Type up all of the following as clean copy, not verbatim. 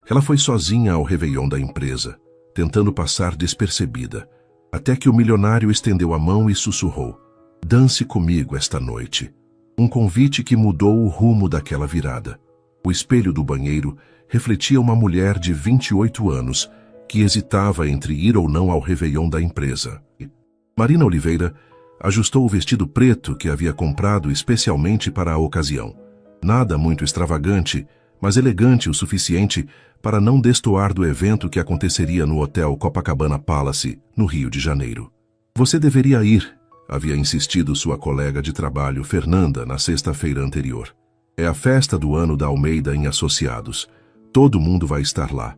Ela foi sozinha ao réveillon da empresa, tentando passar despercebida, até que o milionário estendeu a mão e sussurrou: "Dance comigo esta noite." Um convite que mudou o rumo daquela virada. O espelho do banheiro refletia uma mulher de 28 anos que hesitava entre ir ou não ao réveillon da empresa. Marina Oliveira ajustou o vestido preto que havia comprado especialmente para a ocasião. Nada muito extravagante, mas elegante o suficiente para não destoar do evento que aconteceria no Hotel Copacabana Palace, no Rio de Janeiro. "Você deveria ir", havia insistido sua colega de trabalho, Fernanda, na sexta-feira anterior. "É a festa do ano da Almeida em Associados. Todo mundo vai estar lá."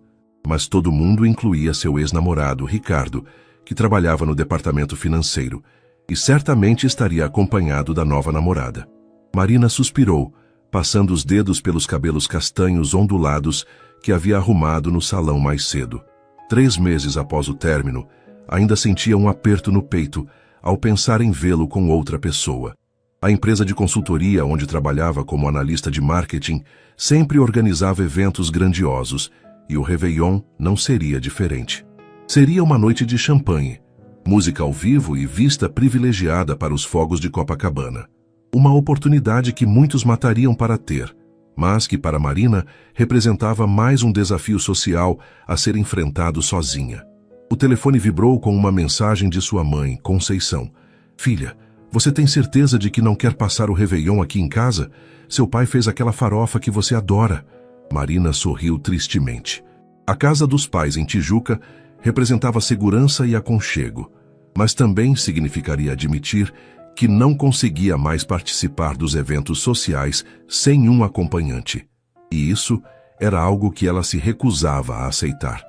Mas todo mundo incluía seu ex-namorado, Ricardo, que trabalhava no departamento financeiro, e certamente estaria acompanhado da nova namorada. Marina suspirou, passando os dedos pelos cabelos castanhos ondulados que havia arrumado no salão mais cedo. 3 meses após o término, ainda sentia um aperto no peito ao pensar em vê-lo com outra pessoa. A empresa de consultoria onde trabalhava como analista de marketing sempre organizava eventos grandiosos, e o réveillon não seria diferente. Seria uma noite de champanhe, música ao vivo e vista privilegiada para os fogos de Copacabana. Uma oportunidade que muitos matariam para ter, mas que para Marina representava mais um desafio social a ser enfrentado sozinha. O telefone vibrou com uma mensagem de sua mãe, Conceição. "Filha, você tem certeza de que não quer passar o réveillon aqui em casa? Seu pai fez aquela farofa que você adora." Marina sorriu tristemente. A casa dos pais em Tijuca representava segurança e aconchego, mas também significaria admitir que não conseguia mais participar dos eventos sociais sem um acompanhante. E isso era algo que ela se recusava a aceitar.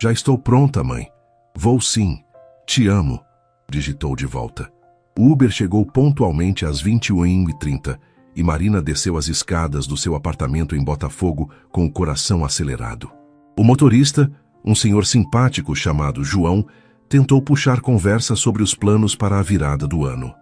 "Já estou pronta, mãe." "Vou sim. Te amo", digitou de volta. O Uber chegou pontualmente às 21h30 e Marina desceu as escadas do seu apartamento em Botafogo com o coração acelerado. O motorista, um senhor simpático chamado João, tentou puxar conversa sobre os planos para a virada do ano.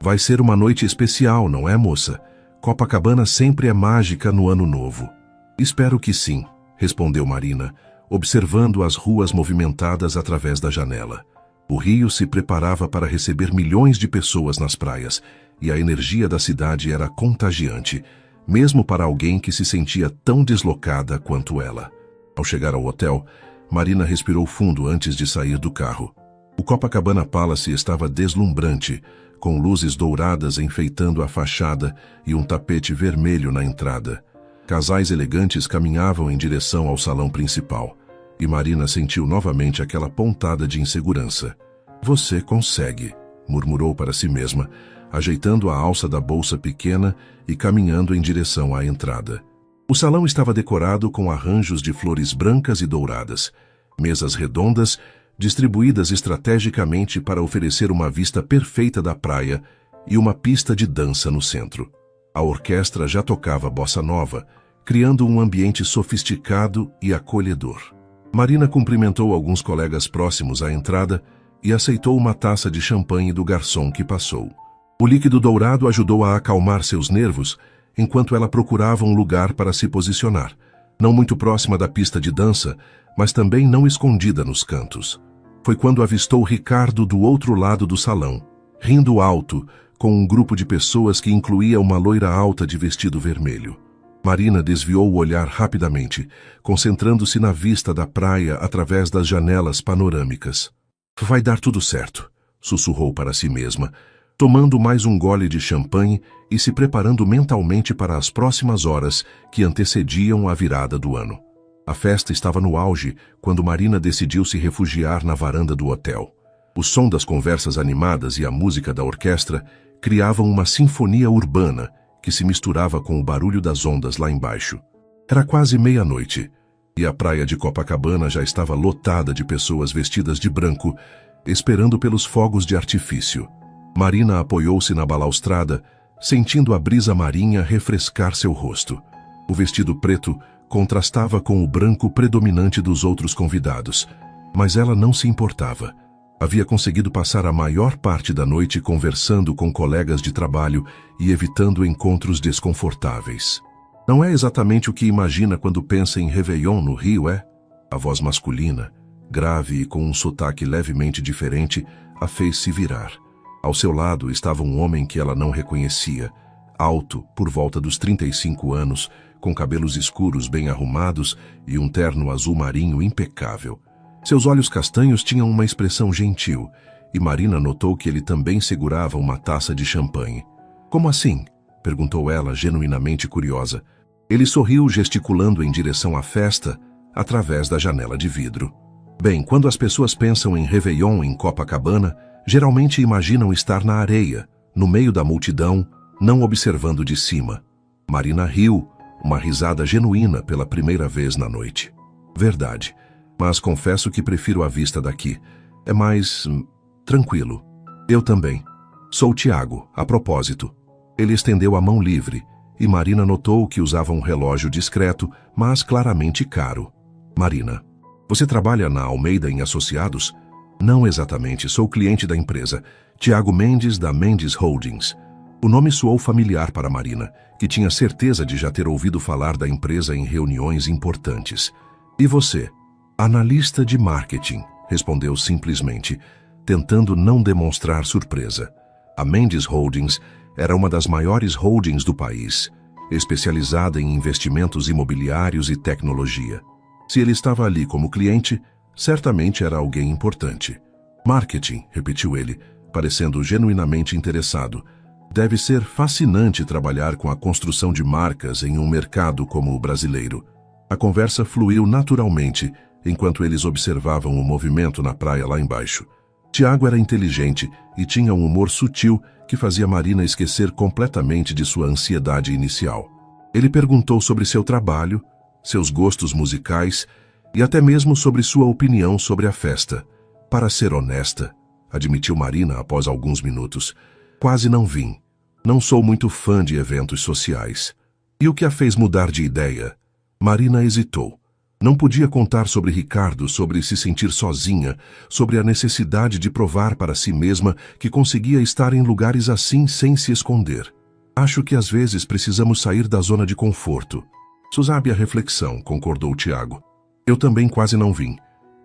"Vai ser uma noite especial, não é, moça? Copacabana sempre é mágica no ano novo." "Espero que sim", respondeu Marina, observando as ruas movimentadas através da janela. O Rio se preparava para receber milhões de pessoas nas praias, e a energia da cidade era contagiante, mesmo para alguém que se sentia tão deslocada quanto ela. Ao chegar ao hotel, Marina respirou fundo antes de sair do carro. O Copacabana Palace estava deslumbrante, com luzes douradas enfeitando a fachada e um tapete vermelho na entrada. Casais elegantes caminhavam em direção ao salão principal, e Marina sentiu novamente aquela pontada de insegurança. "Você consegue", murmurou para si mesma, ajeitando a alça da bolsa pequena e caminhando em direção à entrada. O salão estava decorado com arranjos de flores brancas e douradas, mesas redondas, distribuídas estrategicamente para oferecer uma vista perfeita da praia e uma pista de dança no centro. A orquestra já tocava bossa nova, criando um ambiente sofisticado e acolhedor. Marina cumprimentou alguns colegas próximos à entrada e aceitou uma taça de champanhe do garçom que passou. O líquido dourado ajudou a acalmar seus nervos enquanto ela procurava um lugar para se posicionar, não muito próxima da pista de dança, mas também não escondida nos cantos. Foi quando avistou Ricardo do outro lado do salão, rindo alto, com um grupo de pessoas que incluía uma loira alta de vestido vermelho. Marina desviou o olhar rapidamente, concentrando-se na vista da praia através das janelas panorâmicas. "Vai dar tudo certo", sussurrou para si mesma, tomando mais um gole de champanhe e se preparando mentalmente para as próximas horas que antecediam a virada do ano. A festa estava no auge quando Marina decidiu se refugiar na varanda do hotel. O som das conversas animadas e a música da orquestra criavam uma sinfonia urbana que se misturava com o barulho das ondas lá embaixo. Era quase meia-noite, e a praia de Copacabana já estava lotada de pessoas vestidas de branco, esperando pelos fogos de artifício. Marina apoiou-se na balaustrada, sentindo a brisa marinha refrescar seu rosto. O vestido preto contrastava com o branco predominante dos outros convidados, mas ela não se importava. Havia conseguido passar a maior parte da noite conversando com colegas de trabalho e evitando encontros desconfortáveis. Não é exatamente o que imagina quando pensa em Réveillon no Rio, é? A voz masculina, grave e com um sotaque levemente diferente, a fez se virar. Ao seu lado estava um homem que ela não reconhecia, alto, por volta dos 35 anos, com cabelos escuros bem arrumados e um terno azul marinho impecável. Seus olhos castanhos tinham uma expressão gentil, e Marina notou que ele também segurava uma taça de champanhe. Como assim? Perguntou ela, genuinamente curiosa. Ele sorriu, gesticulando em direção à festa, através da janela de vidro. Bem, quando as pessoas pensam em Réveillon em Copacabana, geralmente imaginam estar na areia, no meio da multidão, não observando de cima. Marina riu, uma risada genuína pela primeira vez na noite. Verdade, mas confesso que prefiro a vista daqui. É mais tranquilo. Eu também. Sou o Tiago, a propósito. Ele estendeu a mão livre, e Marina notou que usava um relógio discreto, mas claramente caro. Marina, você trabalha na Almeida em Associados? Não exatamente, sou cliente da empresa. Tiago Mendes, da Mendes Holdings. O nome soou familiar para Marina, que tinha certeza de já ter ouvido falar da empresa em reuniões importantes. E você? Analista de marketing, respondeu simplesmente, tentando não demonstrar surpresa. A Mendes Holdings era uma das maiores holdings do país, especializada em investimentos imobiliários e tecnologia. Se ele estava ali como cliente, certamente era alguém importante. Marketing, repetiu ele, parecendo genuinamente interessado. Deve ser fascinante trabalhar com a construção de marcas em um mercado como o brasileiro. A conversa fluiu naturalmente, enquanto eles observavam o movimento na praia lá embaixo. Tiago era inteligente e tinha um humor sutil que fazia Marina esquecer completamente de sua ansiedade inicial. Ele perguntou sobre seu trabalho, seus gostos musicais e até mesmo sobre sua opinião sobre a festa. Para ser honesta, admitiu Marina após alguns minutos, quase não vim. Não sou muito fã de eventos sociais. E o que a fez mudar de ideia? Marina hesitou. Não podia contar sobre Ricardo, sobre se sentir sozinha, sobre a necessidade de provar para si mesma que conseguia estar em lugares assim sem se esconder. Acho que às vezes precisamos sair da zona de conforto. Sábia reflexão, concordou Tiago. Eu também quase não vim.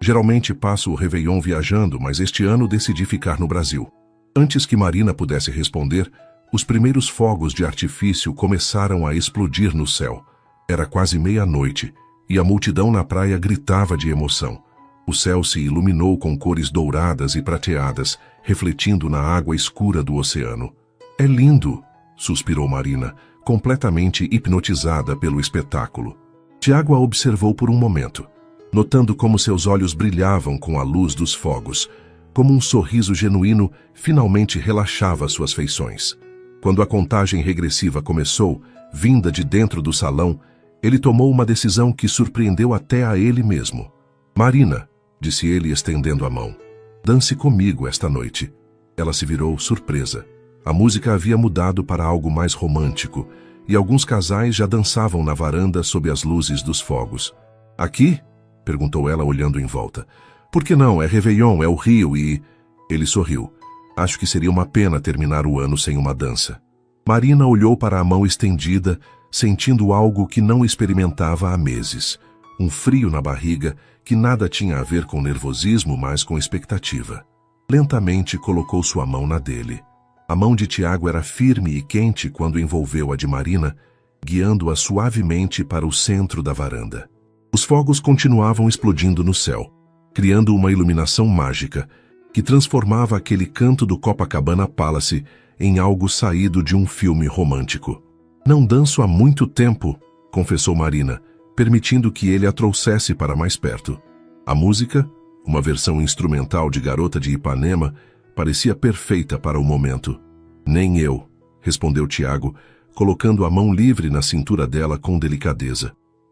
Geralmente passo o Réveillon viajando, mas este ano decidi ficar no Brasil. Antes que Marina pudesse responder, os primeiros fogos de artifício começaram a explodir no céu. Era quase meia-noite, e a multidão na praia gritava de emoção. O céu se iluminou com cores douradas e prateadas, refletindo na água escura do oceano. É lindo, suspirou Marina, completamente hipnotizada pelo espetáculo. Tiago a observou por um momento, notando como seus olhos brilhavam com a luz dos fogos, como um sorriso genuíno finalmente relaxava suas feições. Quando a contagem regressiva começou, vinda de dentro do salão, ele tomou uma decisão que surpreendeu até a ele mesmo. Marina, disse ele estendendo a mão, dance comigo esta noite. Ela se virou surpresa. A música havia mudado para algo mais romântico, e alguns casais já dançavam na varanda sob as luzes dos fogos. Aqui? Perguntou ela olhando em volta. Por que não? É Réveillon, é o Rio e... Ele sorriu. Acho que seria uma pena terminar o ano sem uma dança. Marina olhou para a mão estendida, sentindo algo que não experimentava há meses. Um frio na barriga que nada tinha a ver com nervosismo, mas com expectativa. Lentamente colocou sua mão na dele. A mão de Tiago era firme e quente quando envolveu a de Marina, guiando-a suavemente para o centro da varanda. Os fogos continuavam explodindo no céu, criando uma iluminação mágica que transformava aquele canto do Copacabana Palace em algo saído de um filme romântico. Não danço há muito tempo, confessou Marina, permitindo que ele a trouxesse para mais perto. A música, uma versão instrumental de Garota de Ipanema, parecia perfeita para o momento. Nem eu, respondeu Tiago, colocando a mão livre na cintura dela com delicadeza.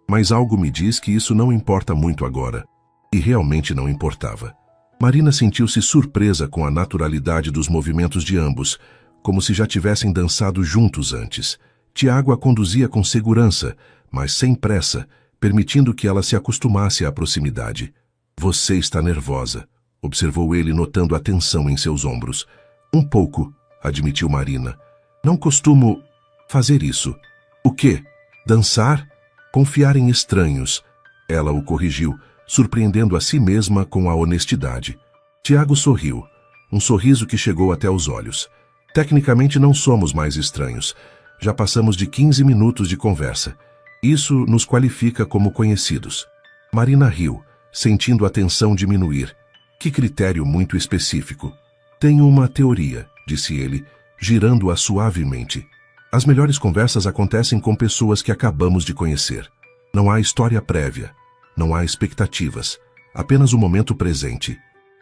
Mas algo me diz que isso não importa muito agora. E realmente não importava. Marina sentiu-se surpresa com a naturalidade dos movimentos de ambos, como se já tivessem dançado juntos antes. Tiago a conduzia com segurança, mas sem pressa, permitindo que ela se acostumasse à proximidade. Você está nervosa, observou ele notando a tensão em seus ombros. Um pouco, admitiu Marina. Não costumo fazer isso. O quê? Dançar? Confiar em estranhos. Ela o corrigiu, surpreendendo a si mesma com a honestidade. Tiago sorriu, um sorriso que chegou até os olhos. Tecnicamente não somos mais estranhos. Já passamos de 15 minutos de conversa. Isso nos qualifica como conhecidos. Marina riu, sentindo a tensão diminuir. Que critério muito específico. Tenho uma teoria, disse ele, girando-a suavemente. As melhores conversas acontecem com pessoas que acabamos de conhecer. Não há história prévia, não há expectativas, apenas o momento presente.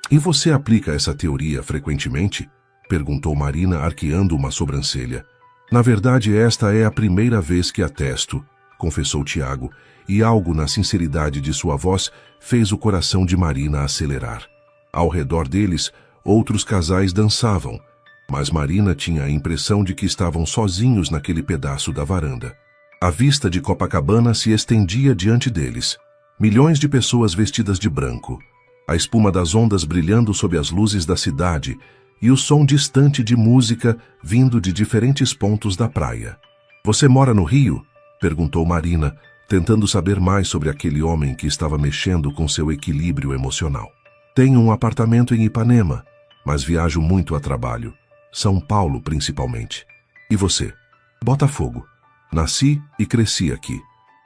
E você aplica essa teoria frequentemente? Perguntou Marina, arqueando uma sobrancelha. Na verdade, esta é a primeira vez que a testo, confessou Tiago, e algo na sinceridade de sua voz fez o coração de Marina acelerar. Ao redor deles, outros casais dançavam, mas Marina tinha a impressão de que estavam sozinhos naquele pedaço da varanda. A vista de Copacabana se estendia diante deles. Milhões de pessoas vestidas de branco, a espuma das ondas brilhando sob as luzes da cidade e o som distante de música vindo de diferentes pontos da praia. Você mora no Rio? Perguntou Marina, tentando saber mais sobre aquele homem que estava mexendo com seu equilíbrio emocional. Tenho um apartamento em Ipanema, mas viajo muito a trabalho. São Paulo, principalmente. E você? Botafogo. Nasci e cresci aqui.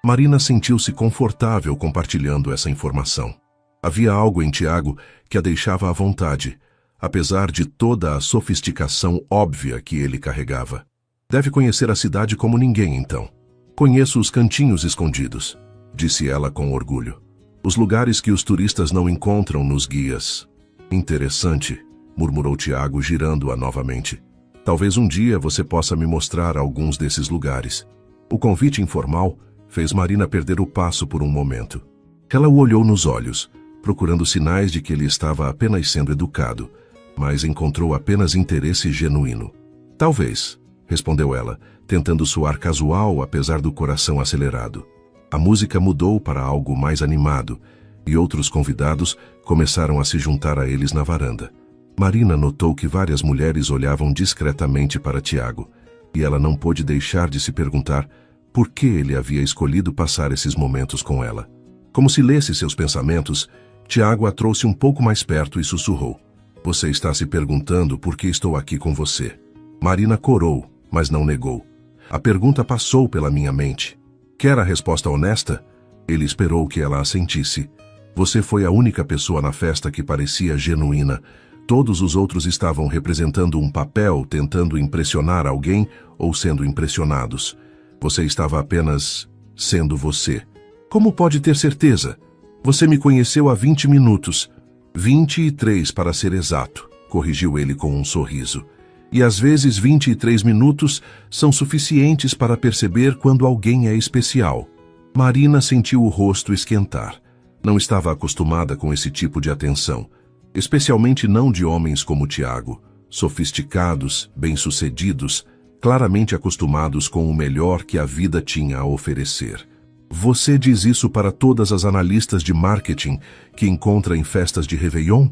Marina sentiu-se confortável compartilhando essa informação. Havia algo em Tiago que a deixava à vontade, apesar de toda a sofisticação óbvia que ele carregava. Deve conhecer a cidade como ninguém, então. Conheço os cantinhos escondidos, disse ela com orgulho. Os lugares que os turistas não encontram nos guias. Interessante, murmurou Tiago, girando-a novamente. Talvez um dia você possa me mostrar alguns desses lugares. O convite informal fez Marina perder o passo por um momento. Ela o olhou nos olhos, procurando sinais de que ele estava apenas sendo educado, mas encontrou apenas interesse genuíno. Talvez, respondeu ela, tentando soar casual apesar do coração acelerado. A música mudou para algo mais animado, e outros convidados começaram a se juntar a eles na varanda. Marina notou que várias mulheres olhavam discretamente para Tiago, e ela não pôde deixar de se perguntar por que ele havia escolhido passar esses momentos com ela. Como se lesse seus pensamentos, Tiago a trouxe um pouco mais perto e sussurrou. Você está se perguntando por que estou aqui com você. Marina corou, mas não negou. A pergunta passou pela minha mente. Quer a resposta honesta? Ele esperou que ela assentisse. Você foi a única pessoa na festa que parecia genuína. Todos os outros estavam representando um papel, tentando impressionar alguém ou sendo impressionados. Você estava apenas sendo você. Como pode ter certeza? Você me conheceu há 20 minutos. 23 para ser exato, corrigiu ele com um sorriso. E às vezes 23 minutos são suficientes para perceber quando alguém é especial. Marina sentiu o rosto esquentar. Não estava acostumada com esse tipo de atenção, especialmente não de homens como Tiago, sofisticados, bem-sucedidos, claramente acostumados com o melhor que a vida tinha a oferecer. Você diz isso para todas as analistas de marketing que encontra em festas de Réveillon?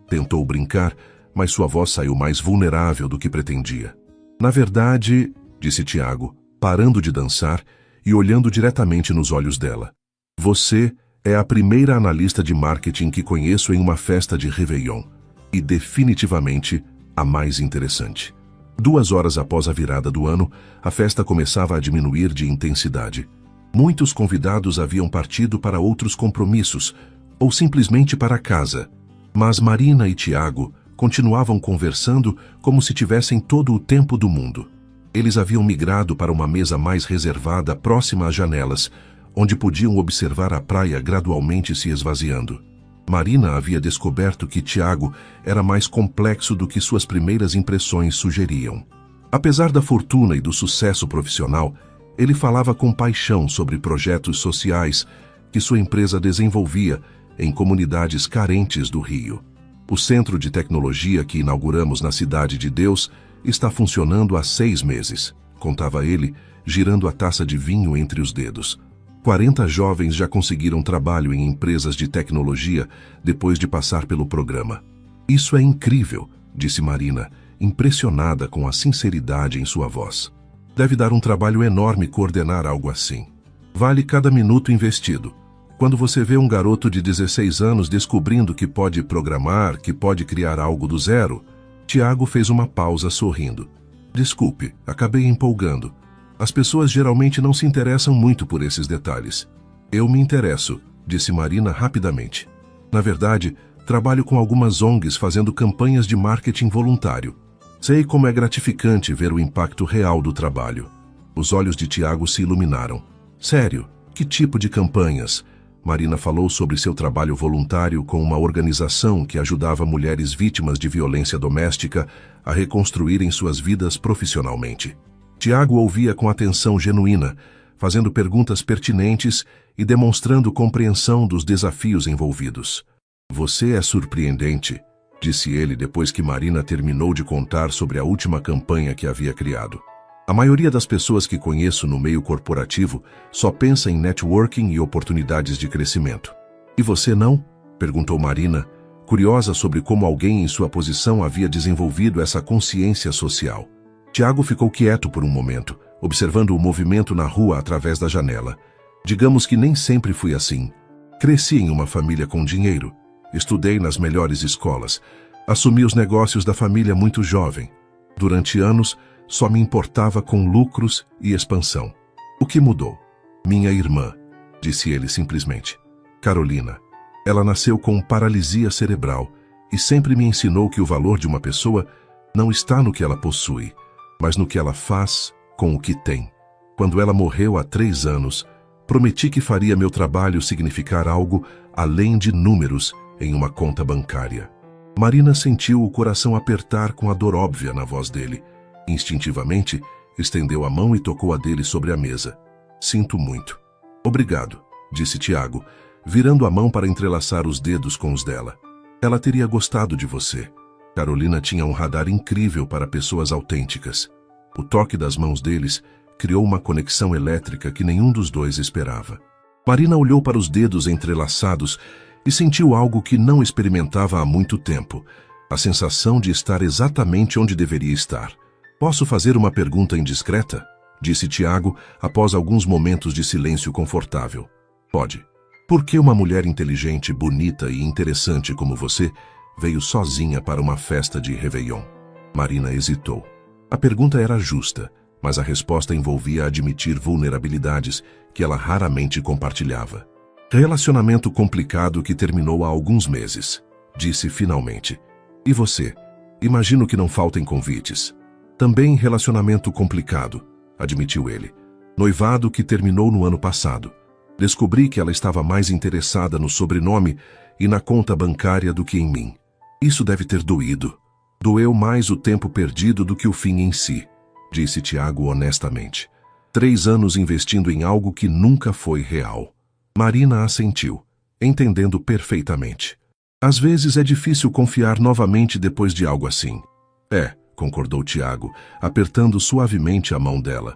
Tentou brincar, mas sua voz saiu mais vulnerável do que pretendia. Na verdade, disse Tiago, parando de dançar e olhando diretamente nos olhos dela. Você é a primeira analista de marketing que conheço em uma festa de Réveillon, e definitivamente a mais interessante. 2 horas após a virada do ano, a festa começava a diminuir de intensidade. Muitos convidados haviam partido para outros compromissos, ou simplesmente para casa, mas Marina e Tiago continuavam conversando como se tivessem todo o tempo do mundo. Eles haviam migrado para uma mesa mais reservada próxima às janelas, onde podiam observar a praia gradualmente se esvaziando. Marina havia descoberto que Tiago era mais complexo do que suas primeiras impressões sugeriam. Apesar da fortuna e do sucesso profissional, ele falava com paixão sobre projetos sociais que sua empresa desenvolvia em comunidades carentes do Rio. O centro de tecnologia que inauguramos na Cidade de Deus está funcionando há 6 meses, contava ele, girando a taça de vinho entre os dedos. 40 jovens já conseguiram trabalho em empresas de tecnologia depois de passar pelo programa. Isso é incrível, disse Marina, impressionada com a sinceridade em sua voz. Deve dar um trabalho enorme coordenar algo assim. Vale cada minuto investido. Quando você vê um garoto de 16 anos descobrindo que pode programar, que pode criar algo do zero, Tiago fez uma pausa sorrindo. Desculpe, acabei empolgando. As pessoas geralmente não se interessam muito por esses detalhes. Eu me interesso, disse Marina rapidamente. Na verdade, trabalho com algumas ONGs fazendo campanhas de marketing voluntário. Sei como é gratificante ver o impacto real do trabalho. Os olhos de Tiago se iluminaram. Sério? Que tipo de campanhas? Marina falou sobre seu trabalho voluntário com uma organização que ajudava mulheres vítimas de violência doméstica a reconstruírem suas vidas profissionalmente. Tiago ouvia com atenção genuína, fazendo perguntas pertinentes e demonstrando compreensão dos desafios envolvidos. Você é surpreendente, disse ele depois que Marina terminou de contar sobre a última campanha que havia criado. A maioria das pessoas que conheço no meio corporativo só pensa em networking e oportunidades de crescimento. E você não? Perguntou Marina, curiosa sobre como alguém em sua posição havia desenvolvido essa consciência social. Tiago ficou quieto por um momento, observando o movimento na rua através da janela. Digamos que nem sempre fui assim. Cresci em uma família com dinheiro. Estudei nas melhores escolas. Assumi os negócios da família muito jovem. Durante anos, só me importava com lucros e expansão. O que mudou? Minha irmã, disse ele simplesmente. Carolina. Ela nasceu com paralisia cerebral e sempre me ensinou que o valor de uma pessoa não está no que ela possui, mas no que ela faz com o que tem. Quando ela morreu há 3 anos, prometi que faria meu trabalho significar algo além de números em uma conta bancária. Marina sentiu o coração apertar com a dor óbvia na voz dele. Instintivamente, estendeu a mão e tocou a dele sobre a mesa. Sinto muito. Obrigado, disse Tiago, virando a mão para entrelaçar os dedos com os dela. Ela teria gostado de você. Carolina tinha um radar incrível para pessoas autênticas. O toque das mãos deles criou uma conexão elétrica que nenhum dos dois esperava. Marina olhou para os dedos entrelaçados e sentiu algo que não experimentava há muito tempo, a sensação de estar exatamente onde deveria estar. Posso fazer uma pergunta indiscreta? Disse Tiago após alguns momentos de silêncio confortável. Pode. Por que uma mulher inteligente, bonita e interessante como você veio sozinha para uma festa de Réveillon? Marina hesitou. A pergunta era justa, mas a resposta envolvia admitir vulnerabilidades que ela raramente compartilhava. Relacionamento complicado que terminou há alguns meses, disse finalmente. E você? Imagino que não faltem convites. Também relacionamento complicado, admitiu ele. Noivado que terminou no ano passado. Descobri que ela estava mais interessada no sobrenome e na conta bancária do que em mim. Isso deve ter doído. Doeu mais o tempo perdido do que o fim em si, disse Tiago honestamente. 3 anos investindo em algo que nunca foi real. Marina assentiu, entendendo perfeitamente. Às vezes é difícil confiar novamente depois de algo assim. Concordou Tiago, apertando suavemente a mão dela.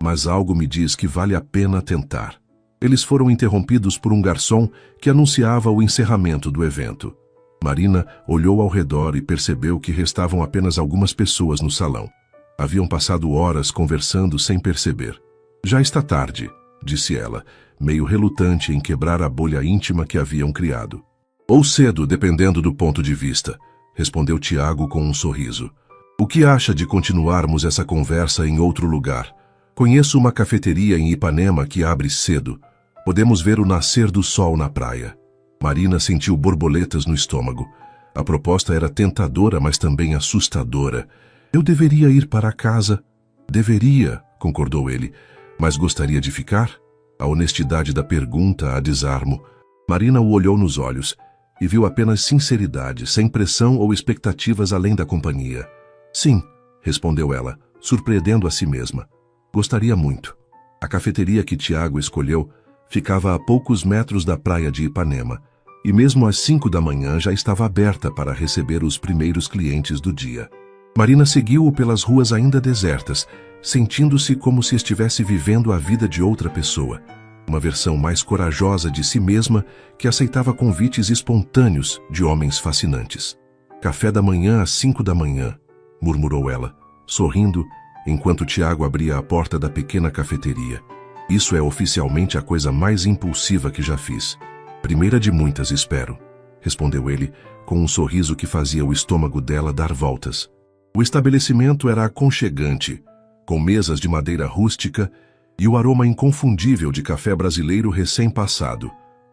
Mas algo me diz que vale a pena tentar. Eles foram interrompidos por um garçom que anunciava o encerramento do evento. Marina olhou ao redor e percebeu que restavam apenas algumas pessoas no salão. Haviam passado horas conversando sem perceber. Já está tarde, disse ela, meio relutante em quebrar a bolha íntima que haviam criado. Ou cedo, dependendo do ponto de vista, respondeu Tiago com um sorriso. O que acha de continuarmos essa conversa em outro lugar? Conheço uma cafeteria em Ipanema que abre cedo. Podemos ver o nascer do sol na praia. Marina sentiu borboletas no estômago. A proposta era tentadora, mas também assustadora. Eu deveria ir para casa? Deveria, concordou ele. Mas gostaria de ficar? A honestidade da pergunta a desarmo. Marina o olhou nos olhos e viu apenas sinceridade, sem pressão ou expectativas além da companhia. Sim, respondeu ela, surpreendendo a si mesma. Gostaria muito. A cafeteria que Tiago escolheu ficava a poucos metros da praia de Ipanema, e mesmo às 5 da manhã já estava aberta para receber os primeiros clientes do dia. Marina seguiu-o pelas ruas ainda desertas, sentindo-se como se estivesse vivendo a vida de outra pessoa, uma versão mais corajosa de si mesma que aceitava convites espontâneos de homens fascinantes. Café da manhã às 5 da manhã, murmurou ela, sorrindo, enquanto Tiago abria a porta da pequena cafeteria. Isso é oficialmente a coisa mais impulsiva que já fiz. Primeira de muitas, espero, respondeu ele, com um sorriso que fazia o estômago dela dar voltas. O estabelecimento era aconchegante, com mesas de madeira rústica e o aroma inconfundível de café brasileiro recém-passado.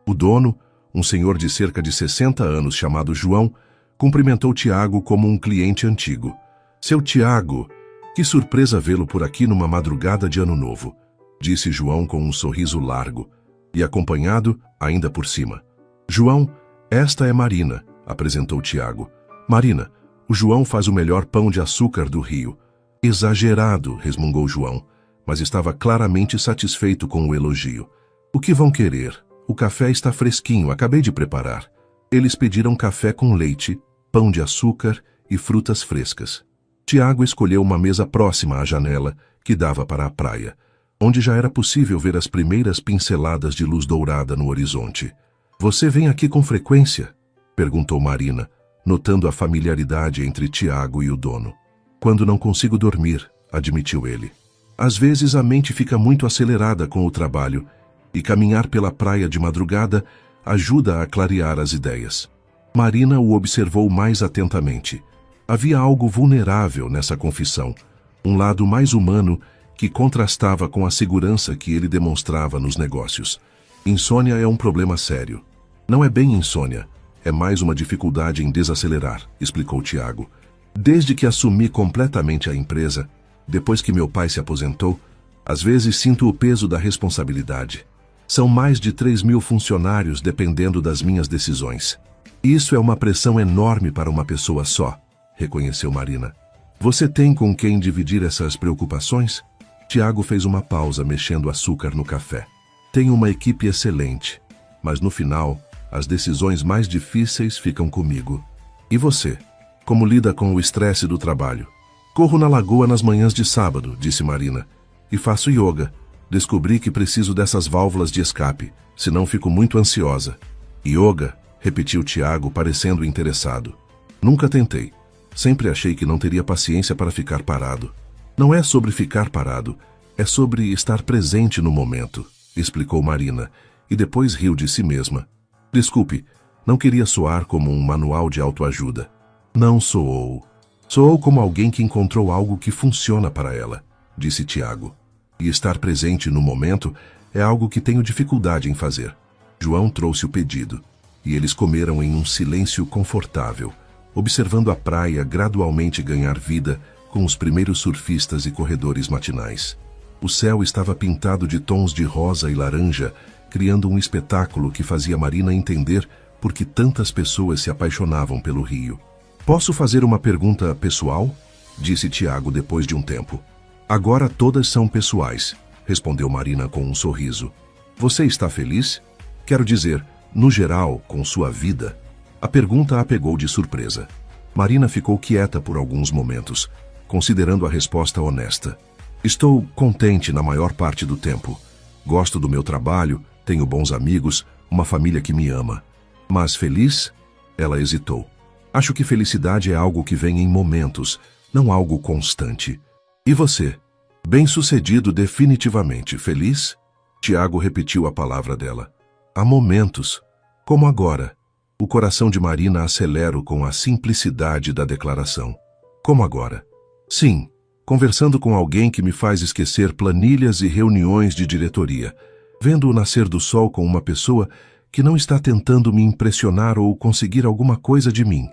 O dono, um senhor de cerca de 60 anos chamado João, cumprimentou Tiago como um cliente antigo. Seu Tiago, que surpresa vê-lo por aqui numa madrugada de Ano Novo, disse João com um sorriso largo, e acompanhado, ainda por cima. João, esta é Marina, apresentou Tiago. Marina, o João faz o melhor pão de açúcar do Rio. Exagerado, resmungou João, mas estava claramente satisfeito com o elogio. O que vão querer? O café está fresquinho, acabei de preparar. Eles pediram café com leite, pão de açúcar e frutas frescas. Tiago escolheu uma mesa próxima à janela, que dava para a praia, onde já era possível ver as primeiras pinceladas de luz dourada no horizonte. Você vem aqui com frequência? Perguntou Marina, notando a familiaridade entre Tiago e o dono. Quando não consigo dormir, admitiu ele. Às vezes a mente fica muito acelerada com o trabalho, e caminhar pela praia de madrugada ajuda a clarear as ideias. Marina o observou mais atentamente. Havia algo vulnerável nessa confissão, um lado mais humano que contrastava com a segurança que ele demonstrava nos negócios. Insônia é um problema sério. Não é bem insônia, é mais uma dificuldade em desacelerar, explicou Tiago. Desde que assumi completamente a empresa, depois que meu pai se aposentou, às vezes sinto o peso da responsabilidade. São mais de 3.000 funcionários dependendo das minhas decisões. Isso é uma pressão enorme para uma pessoa só, reconheceu Marina. Você tem com quem dividir essas preocupações? Tiago fez uma pausa mexendo açúcar no café. Tenho uma equipe excelente, mas no final, as decisões mais difíceis ficam comigo. E você? Como lida com o estresse do trabalho? Corro na lagoa nas manhãs de sábado, disse Marina, e faço yoga. Descobri que preciso dessas válvulas de escape, senão fico muito ansiosa. Yoga, repetiu Tiago, parecendo interessado. Nunca tentei. Sempre achei que não teria paciência para ficar parado. Não é sobre ficar parado, é sobre estar presente no momento, explicou Marina, e depois riu de si mesma. Desculpe, não queria soar como um manual de autoajuda. Não soou. Soou como alguém que encontrou algo que funciona para ela, disse Tiago. E estar presente no momento é algo que tenho dificuldade em fazer. João trouxe o pedido, e eles comeram em um silêncio confortável, observando a praia gradualmente ganhar vida com os primeiros surfistas e corredores matinais. O céu estava pintado de tons de rosa e laranja, criando um espetáculo que fazia Marina entender por que tantas pessoas se apaixonavam pelo Rio. Posso fazer uma pergunta pessoal? Disse Tiago depois de um tempo. Agora todas são pessoais, respondeu Marina com um sorriso. Você está feliz? Quero dizer, no geral, com sua vida? A pergunta a pegou de surpresa. Marina ficou quieta por alguns momentos, considerando a resposta honesta. Estou contente na maior parte do tempo. Gosto do meu trabalho, tenho bons amigos, uma família que me ama. Mas feliz? Ela hesitou. Acho que felicidade é algo que vem em momentos, não algo constante. E você? Bem-sucedido definitivamente. Feliz? Tiago repetiu a palavra dela. Há momentos, como agora. O coração de Marina acelera com a simplicidade da declaração. Como agora? Sim, conversando com alguém que me faz esquecer planilhas e reuniões de diretoria, vendo o nascer do sol com uma pessoa que não está tentando me impressionar ou conseguir alguma coisa de mim.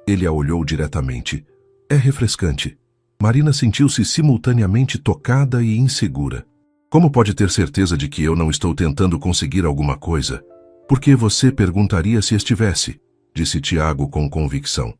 Ele a olhou diretamente. É refrescante. Marina sentiu-se simultaneamente tocada e insegura. Como pode ter certeza de que eu não estou tentando conseguir alguma coisa? Por que você perguntaria se estivesse? Disse Tiago com convicção.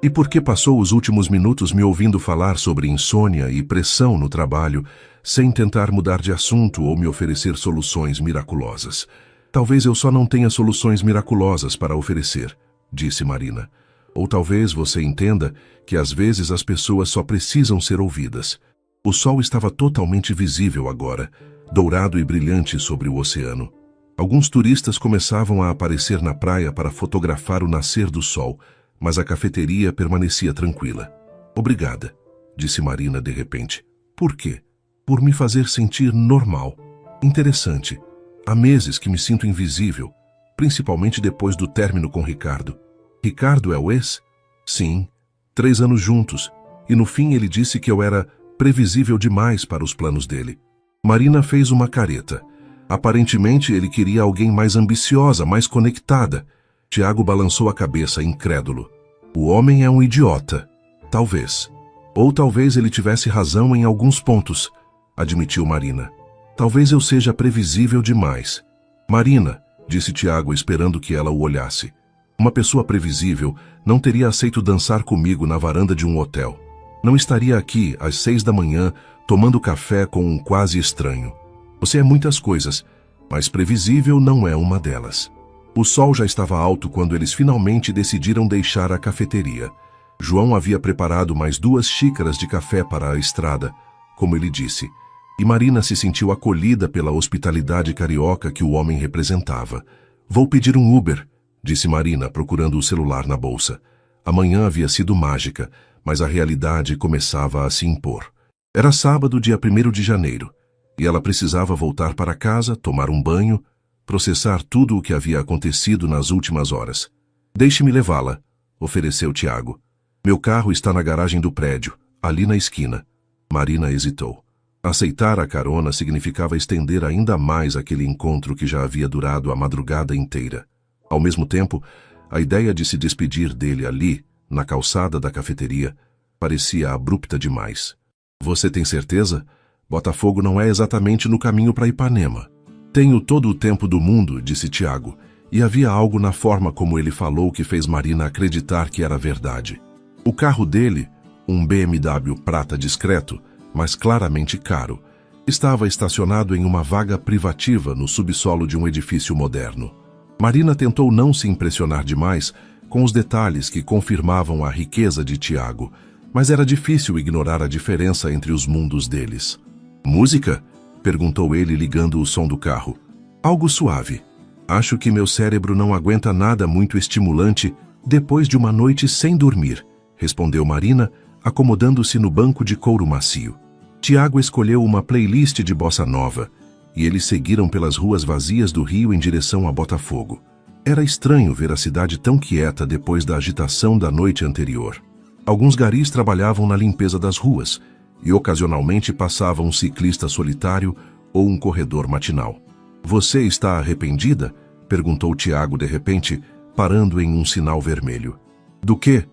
E por que passou os últimos minutos me ouvindo falar sobre insônia e pressão no trabalho, sem tentar mudar de assunto ou me oferecer soluções miraculosas? Talvez eu só não tenha soluções miraculosas para oferecer, disse Marina. Ou talvez você entenda que às vezes as pessoas só precisam ser ouvidas. O sol estava totalmente visível agora, dourado e brilhante sobre o oceano. Alguns turistas começavam a aparecer na praia para fotografar o nascer do sol, mas a cafeteria permanecia tranquila. Obrigada, disse Marina de repente. Por quê? Por me fazer sentir normal. Interessante. Há meses que me sinto invisível, principalmente depois do término com Ricardo. Ricardo é o ex? Sim. 3 anos juntos, e no fim ele disse que eu era previsível demais para os planos dele. Marina fez uma careta. Aparentemente ele queria alguém mais ambiciosa, mais conectada. Tiago balançou a cabeça, incrédulo. O homem é um idiota. Talvez. Ou talvez ele tivesse razão em alguns pontos, admitiu Marina. Talvez eu seja previsível demais. Marina, disse Tiago esperando que ela o olhasse. Uma pessoa previsível não teria aceito dançar comigo na varanda de um hotel. Não estaria aqui às 6 da manhã tomando café com um quase estranho. Você é muitas coisas, mas previsível não é uma delas. O sol já estava alto quando eles finalmente decidiram deixar a cafeteria. João havia preparado mais 2 xícaras de café para a estrada, como ele disse, e Marina se sentiu acolhida pela hospitalidade carioca que o homem representava. Vou pedir um Uber, disse Marina, procurando o celular na bolsa. A manhã havia sido mágica, mas a realidade começava a se impor. Era sábado, dia 1º de janeiro, e ela precisava voltar para casa, tomar um banho, processar tudo o que havia acontecido nas últimas horas. Deixe-me levá-la, ofereceu Tiago. Meu carro está na garagem do prédio, ali na esquina. Marina hesitou. Aceitar a carona significava estender ainda mais aquele encontro que já havia durado a madrugada inteira. Ao mesmo tempo, a ideia de se despedir dele ali, na calçada da cafeteria, parecia abrupta demais. Você tem certeza? Botafogo não é exatamente no caminho para Ipanema. Tenho todo o tempo do mundo, disse Tiago, e havia algo na forma como ele falou que fez Marina acreditar que era verdade. O carro dele, um BMW prata discreto, mas claramente caro, estava estacionado em uma vaga privativa no subsolo de um edifício moderno. Marina tentou não se impressionar demais com os detalhes que confirmavam a riqueza de Tiago, mas era difícil ignorar a diferença entre os mundos deles. Música? Perguntou ele ligando o som do carro. Algo suave. Acho que meu cérebro não aguenta nada muito estimulante depois de uma noite sem dormir, respondeu Marina, acomodando-se no banco de couro macio. Tiago escolheu uma playlist de bossa nova, e eles seguiram pelas ruas vazias do Rio em direção a Botafogo. Era estranho ver a cidade tão quieta depois da agitação da noite anterior. Alguns garis trabalhavam na limpeza das ruas, e ocasionalmente passava um ciclista solitário ou um corredor matinal. Você está arrependida? Perguntou Tiago de repente, parando em um sinal vermelho. Do quê?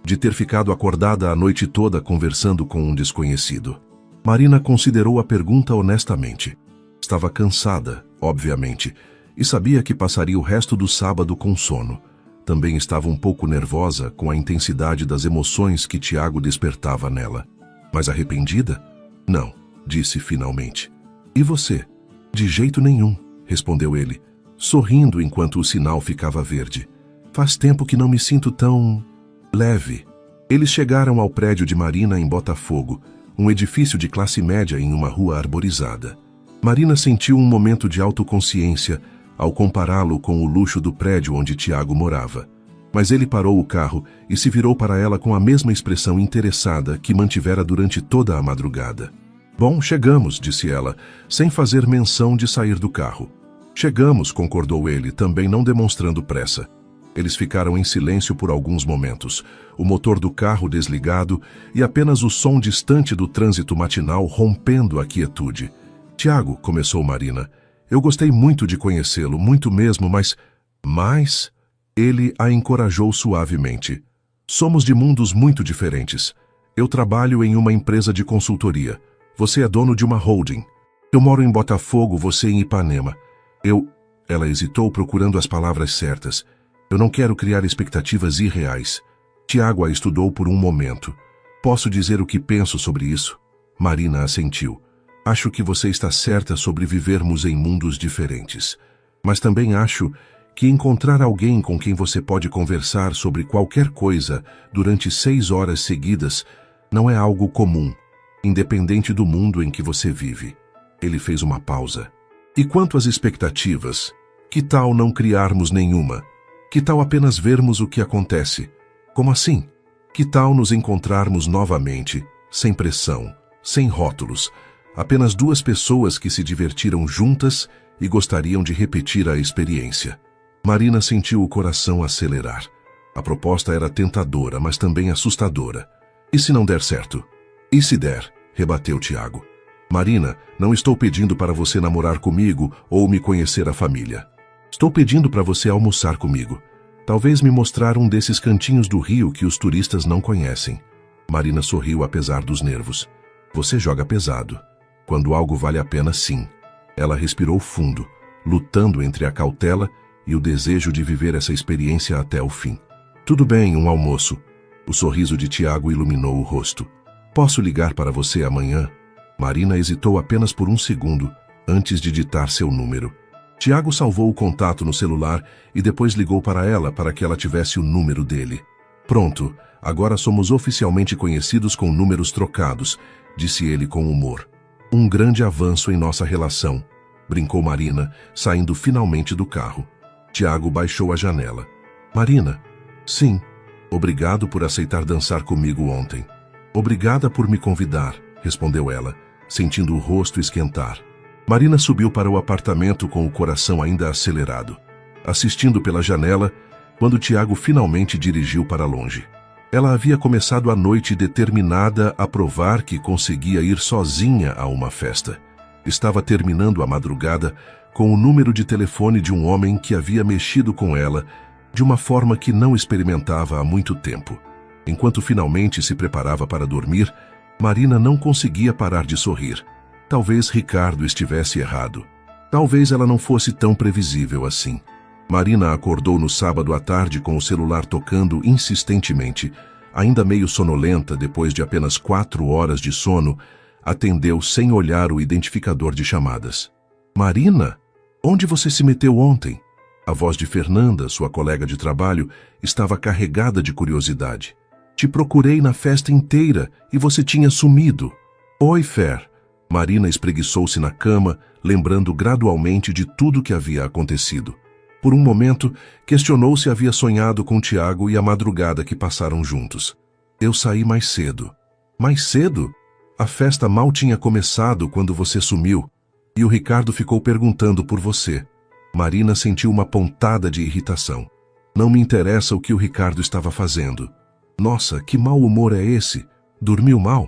De ter ficado acordada a noite toda conversando com um desconhecido. Marina considerou a pergunta honestamente. Estava cansada, obviamente, e sabia que passaria o resto do sábado com sono. Também estava um pouco nervosa com a intensidade das emoções que Tiago despertava nela. Mas arrependida? Não, disse finalmente. E você? De jeito nenhum, respondeu ele, sorrindo enquanto o sinal ficava verde. Faz tempo que não me sinto tão leve. Eles chegaram ao prédio de Marina em Botafogo, um edifício de classe média em uma rua arborizada. Marina sentiu um momento de autoconsciência ao compará-lo com o luxo do prédio onde Tiago morava. Mas ele parou o carro e se virou para ela com a mesma expressão interessada que mantivera durante toda a madrugada. Bom, chegamos, disse ela, sem fazer menção de sair do carro. Chegamos, concordou ele, também não demonstrando pressa. Eles ficaram em silêncio por alguns momentos, o motor do carro desligado e apenas o som distante do trânsito matinal rompendo a quietude. Tiago, começou Marina, eu gostei muito de conhecê-lo, muito mesmo, mas... Ele a encorajou suavemente. Somos de mundos muito diferentes. Eu trabalho em uma empresa de consultoria. Você é dono de uma holding. Eu moro em Botafogo, você em Ipanema. Ela hesitou procurando as palavras certas. Eu não quero criar expectativas irreais. Tiago a estudou por um momento. Posso dizer o que penso sobre isso? Marina assentiu. Acho que você está certa sobre vivermos em mundos diferentes. Mas também acho que encontrar alguém com quem você pode conversar sobre qualquer coisa durante 6 horas seguidas não é algo comum, independente do mundo em que você vive. Ele fez uma pausa. E quanto às expectativas? Que tal não criarmos nenhuma? Que tal apenas vermos o que acontece? Como assim? Que tal nos encontrarmos novamente, sem pressão, sem rótulos, Apenas 2 pessoas que se divertiram juntas e gostariam de repetir a experiência. Marina sentiu o coração acelerar. A proposta era tentadora, mas também assustadora. E se não der certo? E se der? Rebateu Tiago. Marina, não estou pedindo para você namorar comigo ou me conhecer a família. Estou pedindo para você almoçar comigo. Talvez me mostrar um desses cantinhos do Rio que os turistas não conhecem. Marina sorriu apesar dos nervos. Você joga pesado. Quando algo vale a pena, sim. Ela respirou fundo, lutando entre a cautela e o desejo de viver essa experiência até o fim. Tudo bem, um almoço. O sorriso de Tiago iluminou o rosto. Posso ligar para você amanhã? Marina hesitou apenas por um segundo antes de ditar seu número. Tiago salvou o contato no celular e depois ligou para ela para que ela tivesse o número dele. Pronto, agora somos oficialmente conhecidos com números trocados, disse ele com humor. Um grande avanço em nossa relação, brincou Marina, saindo finalmente do carro. Tiago baixou a janela. Marina? Sim. Obrigado por aceitar dançar comigo ontem. Obrigada por me convidar, respondeu ela, sentindo o rosto esquentar. Marina subiu para o apartamento com o coração ainda acelerado, assistindo pela janela quando Tiago finalmente dirigiu para longe. Ela havia começado a noite determinada a provar que conseguia ir sozinha a uma festa. Estava terminando a madrugada com o número de telefone de um homem que havia mexido com ela de uma forma que não experimentava há muito tempo. Enquanto finalmente se preparava para dormir, Marina não conseguia parar de sorrir. Talvez Ricardo estivesse errado. Talvez ela não fosse tão previsível assim. Marina acordou no sábado à tarde com o celular tocando insistentemente. Ainda meio sonolenta, depois de apenas 4 horas de sono, atendeu sem olhar o identificador de chamadas. Marina? Onde você se meteu ontem? A voz de Fernanda, sua colega de trabalho, estava carregada de curiosidade. Te procurei na festa inteira e você tinha sumido. Oi, Fer. Marina espreguiçou-se na cama, lembrando gradualmente de tudo que havia acontecido. Por um momento, questionou se havia sonhado com Tiago e a madrugada que passaram juntos. Eu saí mais cedo. Mais cedo? A festa mal tinha começado quando você sumiu, e o Ricardo ficou perguntando por você. Marina sentiu uma pontada de irritação. Não me interessa o que o Ricardo estava fazendo. Nossa, que mau humor é esse? Dormiu mal?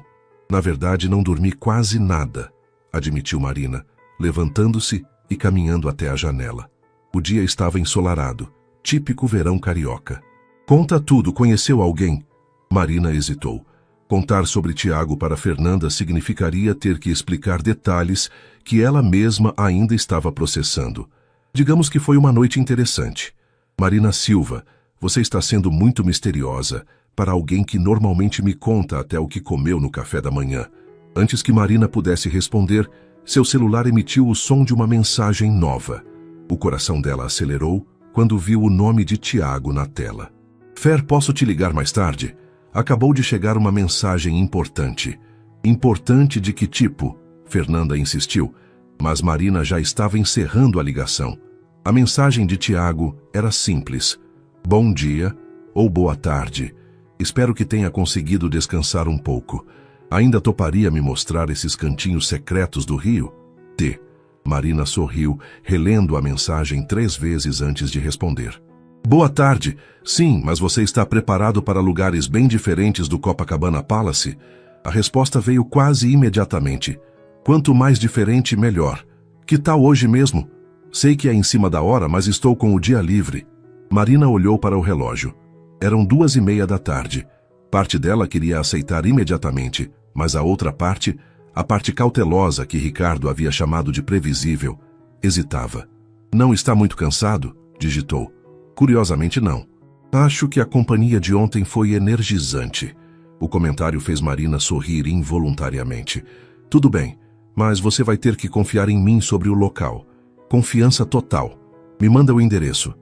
Na verdade, não dormi quase nada, admitiu Marina, levantando-se e caminhando até a janela. O dia estava ensolarado, típico verão carioca. Conta tudo, conheceu alguém? Marina hesitou. Contar sobre Tiago para Fernanda significaria ter que explicar detalhes que ela mesma ainda estava processando. Digamos que foi uma noite interessante. Marina Silva, você está sendo muito misteriosa para alguém que normalmente me conta até o que comeu no café da manhã. Antes que Marina pudesse responder, seu celular emitiu o som de uma mensagem nova. O coração dela acelerou quando viu o nome de Tiago na tela. Fer, posso te ligar mais tarde? Acabou de chegar uma mensagem importante. Importante de que tipo? Fernanda insistiu, mas Marina já estava encerrando a ligação. A mensagem de Tiago era simples. Bom dia ou boa tarde. Espero que tenha conseguido descansar um pouco. Ainda toparia me mostrar esses cantinhos secretos do Rio? T. Marina sorriu, relendo a mensagem 3 vezes antes de responder. Boa tarde. Sim, mas você está preparado para lugares bem diferentes do Copacabana Palace? A resposta veio quase imediatamente. Quanto mais diferente, melhor. Que tal hoje mesmo? Sei que é em cima da hora, mas estou com o dia livre. Marina olhou para o relógio. Eram 2:30 da tarde. Parte dela queria aceitar imediatamente, mas a outra parte, a parte cautelosa que Ricardo havia chamado de previsível, hesitava. Não está muito cansado? Digitou. Curiosamente não. Acho que a companhia de ontem foi energizante. O comentário fez Marina sorrir involuntariamente. Tudo bem, mas você vai ter que confiar em mim sobre o local. Confiança total. Me manda o endereço.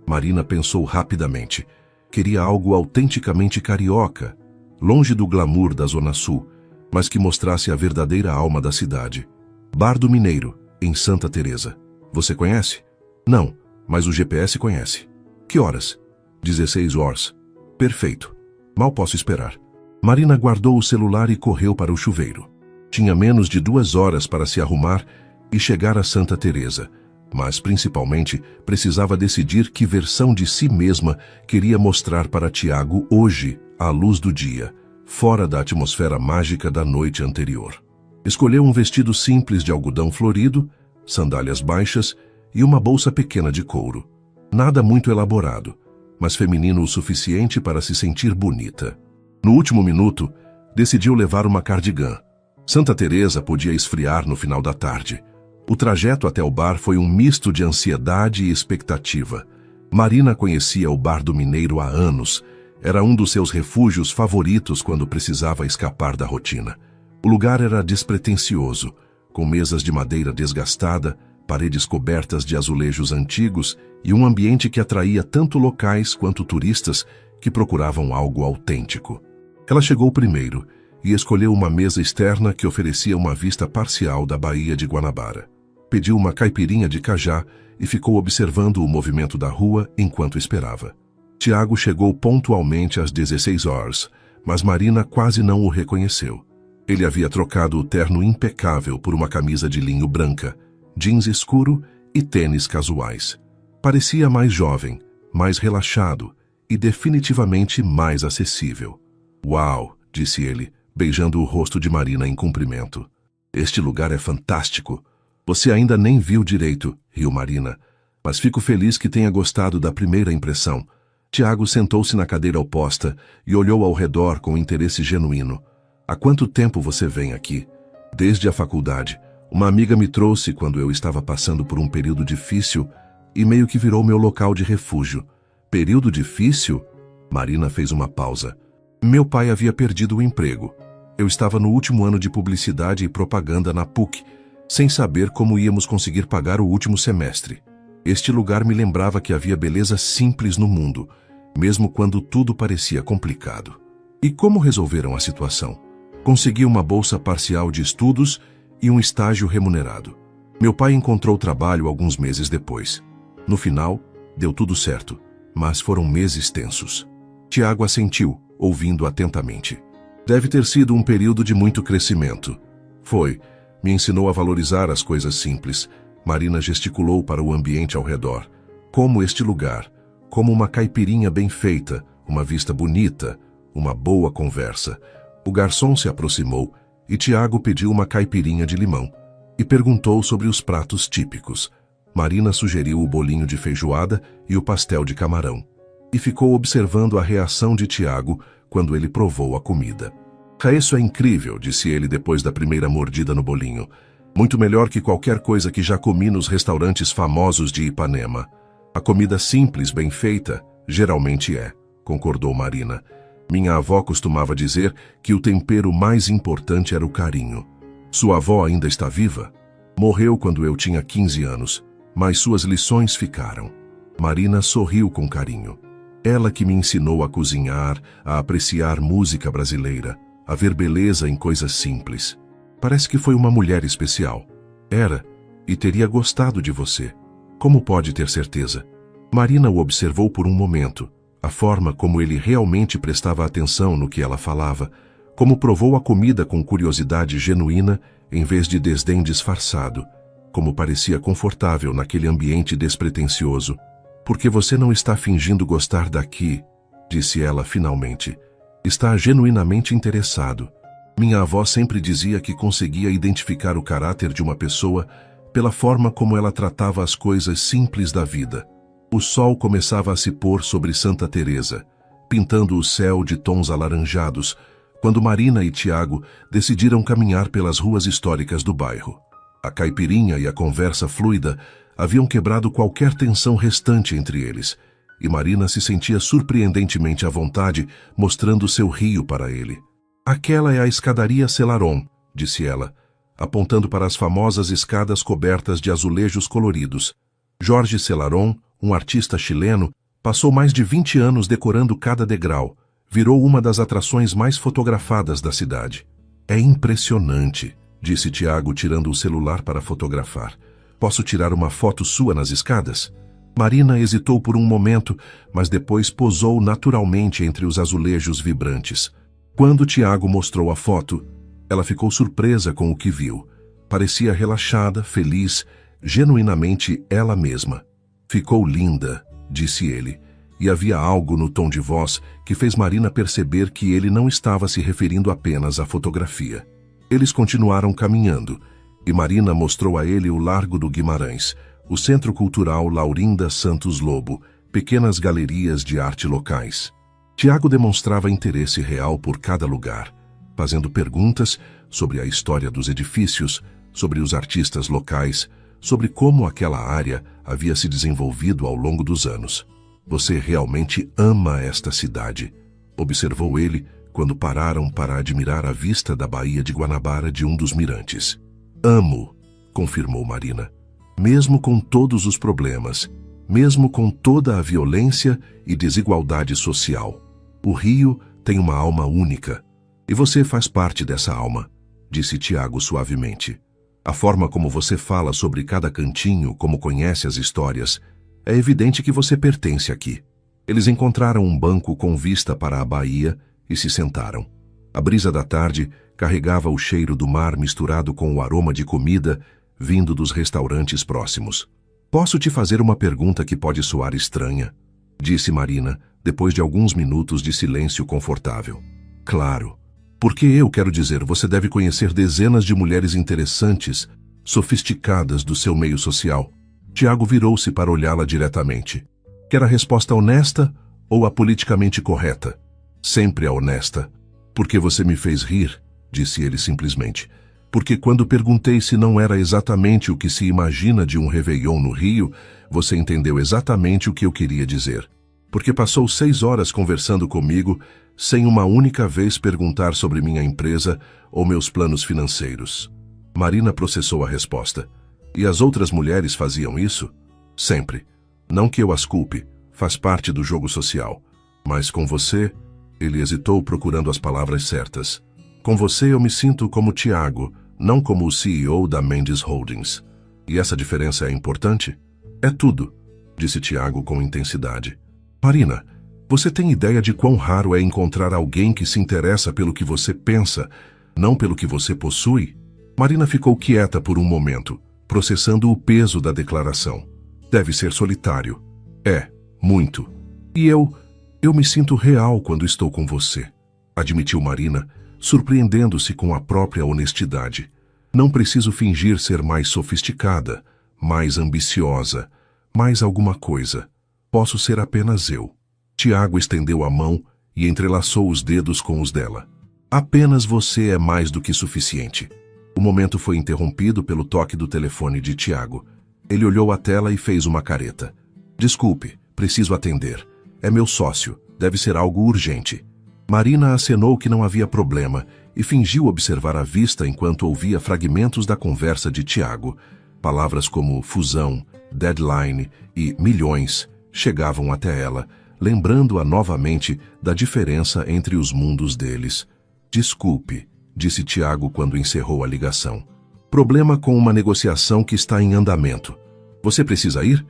Marina pensou rapidamente. Queria algo autenticamente carioca, longe do glamour da Zona Sul, mas que mostrasse a verdadeira alma da cidade. Bar do Mineiro, em Santa Teresa. Você conhece? Não, mas o GPS conhece. Que horas? 16 horas. Perfeito. Mal posso esperar. Marina guardou o celular e correu para o chuveiro. Tinha menos de 2 horas para se arrumar e chegar a Santa Teresa, mas principalmente precisava decidir que versão de si mesma queria mostrar para Tiago hoje, à luz do dia, fora da atmosfera mágica da noite anterior. Escolheu um vestido simples de algodão florido, sandálias baixas e uma bolsa pequena de couro. Nada muito elaborado, mas feminino o suficiente para se sentir bonita. No último minuto, decidiu levar uma cardigã. Santa Teresa podia esfriar no final da tarde. O trajeto até o bar foi um misto de ansiedade e expectativa. Marina conhecia o Bar do Mineiro há anos. Era um dos seus refúgios favoritos quando precisava escapar da rotina. O lugar era despretensioso, com mesas de madeira desgastada, paredes cobertas de azulejos antigos e um ambiente que atraía tanto locais quanto turistas que procuravam algo autêntico. Ela chegou primeiro e escolheu uma mesa externa que oferecia uma vista parcial da Baía de Guanabara. Pediu uma caipirinha de cajá e ficou observando o movimento da rua enquanto esperava. Tiago chegou pontualmente às 16 horas, mas Marina quase não o reconheceu. Ele havia trocado o terno impecável por uma camisa de linho branca, jeans escuro e tênis casuais. Parecia mais jovem, mais relaxado e definitivamente mais acessível. "Uau", disse ele, beijando o rosto de Marina em cumprimento. "Este lugar é fantástico. Você ainda nem viu direito", riu Marina, "mas fico feliz que tenha gostado da primeira impressão." Tiago sentou-se na cadeira oposta e olhou ao redor com interesse genuíno. "Há quanto tempo você vem aqui?" "Desde a faculdade. Uma amiga me trouxe quando eu estava passando por um período difícil e meio que virou meu local de refúgio." "Período difícil?" Marina fez uma pausa. "Meu pai havia perdido o emprego. Eu estava no último ano de publicidade e propaganda na PUC, sem saber como íamos conseguir pagar o último semestre. Este lugar me lembrava que havia beleza simples no mundo, mesmo quando tudo parecia complicado." "E como resolveram a situação?" "Consegui uma bolsa parcial de estudos e um estágio remunerado. Meu pai encontrou trabalho alguns meses depois. No final, deu tudo certo, mas foram meses tensos." Tiago assentiu, ouvindo atentamente. "Deve ter sido um período de muito crescimento." "Foi. Me ensinou a valorizar as coisas simples." Marina gesticulou para o ambiente ao redor. "Como este lugar, como uma caipirinha bem feita, uma vista bonita, uma boa conversa." O garçom se aproximou e Tiago pediu uma caipirinha de limão e perguntou sobre os pratos típicos. Marina sugeriu o bolinho de feijoada e o pastel de camarão e ficou observando a reação de Tiago quando ele provou a comida. "Isso é incrível", disse ele depois da primeira mordida no bolinho. "Muito melhor que qualquer coisa que já comi nos restaurantes famosos de Ipanema." "A comida simples, bem feita, geralmente é", concordou Marina. "Minha avó costumava dizer que o tempero mais importante era o carinho." "Sua avó ainda está viva?" "Morreu quando eu tinha 15 anos, mas suas lições ficaram." Marina sorriu com carinho. "Ela que me ensinou a cozinhar, a apreciar música brasileira, a ver beleza em coisas simples. Parece que foi uma mulher especial." "Era, e teria gostado de você." "Como pode ter certeza?" Marina o observou por um momento. A forma como ele realmente prestava atenção no que ela falava, como provou a comida com curiosidade genuína em vez de desdém disfarçado, como parecia confortável naquele ambiente despretensioso. "Porque você não está fingindo gostar daqui", disse ela finalmente. "Está genuinamente interessado." Minha avó sempre dizia que conseguia identificar o caráter de uma pessoa pela forma como ela tratava as coisas simples da vida. O sol começava a se pôr sobre Santa Teresa, pintando o céu de tons alaranjados, quando Marina e Tiago decidiram caminhar pelas ruas históricas do bairro. A caipirinha e a conversa fluida haviam quebrado qualquer tensão restante entre eles, e Marina se sentia surpreendentemente à vontade, mostrando seu rio para ele. "Aquela é a escadaria Celaron", disse ela, apontando para as famosas escadas cobertas de azulejos coloridos. Jorge Celaron, um artista chileno, passou mais de 20 anos decorando cada degrau. Virou uma das atrações mais fotografadas da cidade. "É impressionante", disse Tiago, tirando o celular para fotografar. "Posso tirar uma foto sua nas escadas?" Marina hesitou por um momento, mas depois posou naturalmente entre os azulejos vibrantes. Quando Tiago mostrou a foto, Ela ficou surpresa com o que viu. Parecia relaxada, feliz, genuinamente ela mesma. Ficou linda, disse ele, e havia algo no tom de voz que fez Marina perceber que ele não estava se referindo apenas à fotografia. Eles continuaram caminhando, e Marina mostrou a ele o Largo do Guimarães, o Centro Cultural Laurinda Santos Lobo, pequenas galerias de arte locais. Tiago demonstrava interesse real por cada lugar, fazendo perguntas sobre a história dos edifícios, sobre os artistas locais, sobre como aquela área havia se desenvolvido ao longo dos anos. Você realmente ama esta cidade, observou ele quando pararam para admirar a vista da Baía de Guanabara de um dos mirantes. Amo, confirmou Marina, mesmo com todos os problemas, mesmo com toda a violência e desigualdade social. O Rio tem uma alma única, e você faz parte dessa alma, disse Tiago suavemente. A forma como você fala sobre cada cantinho, como conhece as histórias, é evidente que você pertence aqui. Eles encontraram um banco com vista para a baía e se sentaram. A brisa da tarde carregava o cheiro do mar misturado com o aroma de comida vindo dos restaurantes próximos. Posso te fazer uma pergunta que pode soar estranha? Disse Marina, depois de alguns minutos de silêncio confortável. Claro. Porque eu quero dizer, você deve conhecer dezenas de mulheres interessantes, sofisticadas do seu meio social. Tiago virou-se para olhá-la diretamente. Quer a resposta honesta ou a politicamente correta? Sempre a honesta. Porque você me fez rir, disse ele simplesmente. Porque quando perguntei se não era exatamente o que se imagina de um réveillon no Rio, você entendeu exatamente o que eu queria dizer. Porque passou 6 horas conversando comigo, sem uma única vez perguntar sobre minha empresa ou meus planos financeiros. Marina processou a resposta. E as outras mulheres faziam isso? Sempre. Não que eu as culpe, faz parte do jogo social. Mas com você, ele hesitou procurando as palavras certas. Com você eu me sinto como Tiago, não como o CEO da Mendes Holdings. E essa diferença é importante? É tudo, disse Tiago com intensidade. Marina, você tem ideia de quão raro é encontrar alguém que se interessa pelo que você pensa, não pelo que você possui? Marina ficou quieta por um momento, processando o peso da declaração. Deve ser solitário. É, muito. E eu me sinto real quando estou com você, admitiu Marina, surpreendendo-se com a própria honestidade. Não preciso fingir ser mais sofisticada, mais ambiciosa, mais alguma coisa. Posso ser apenas eu. Tiago estendeu a mão e entrelaçou os dedos com os dela. Apenas você é mais do que suficiente. O momento foi interrompido pelo toque do telefone de Tiago. Ele olhou a tela e fez uma careta. Desculpe, preciso atender. É meu sócio, deve ser algo urgente. Marina acenou que não havia problema e fingiu observar a vista enquanto ouvia fragmentos da conversa de Tiago. Palavras como fusão, deadline e milhões chegavam até ela, lembrando-a novamente da diferença entre os mundos deles. Desculpe, disse Tiago quando encerrou a ligação. Problema com uma negociação que está em andamento. Você precisa ir?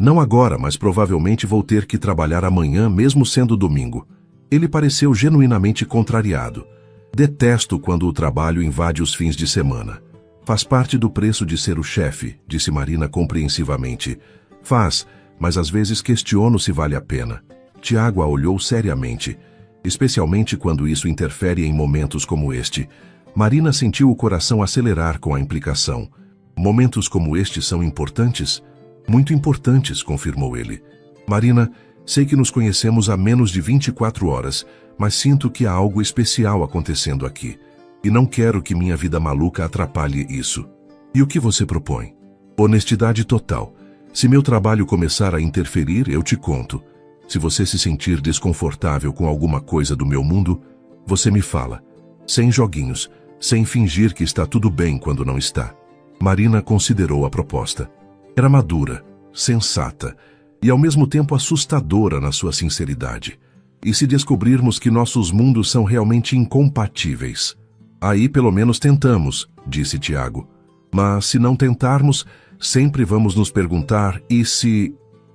Não agora, mas provavelmente vou ter que trabalhar amanhã, mesmo sendo domingo. Ele pareceu genuinamente contrariado. Detesto quando o trabalho invade os fins de semana. Faz parte do preço de ser o chefe, disse Marina compreensivamente. Faz, mas às vezes questiono se vale a pena. Tiago a olhou seriamente, especialmente quando isso interfere em momentos como este. Marina sentiu o coração acelerar com a implicação. Momentos como este são importantes? Muito importantes, confirmou ele. Marina, sei que nos conhecemos há menos de 24 horas, mas sinto que há algo especial acontecendo aqui. E não quero que minha vida maluca atrapalhe isso. E o que você propõe? Honestidade total. Se meu trabalho começar a interferir, eu te conto. Se você se sentir desconfortável com alguma coisa do meu mundo, você me fala. Sem joguinhos, sem fingir que está tudo bem quando não está. Marina considerou a proposta. Era madura, sensata e ao mesmo tempo assustadora na sua sinceridade. E se descobrirmos que nossos mundos são realmente incompatíveis? Aí pelo menos tentamos, disse Tiago. Mas se não tentarmos, sempre vamos nos perguntar, e se...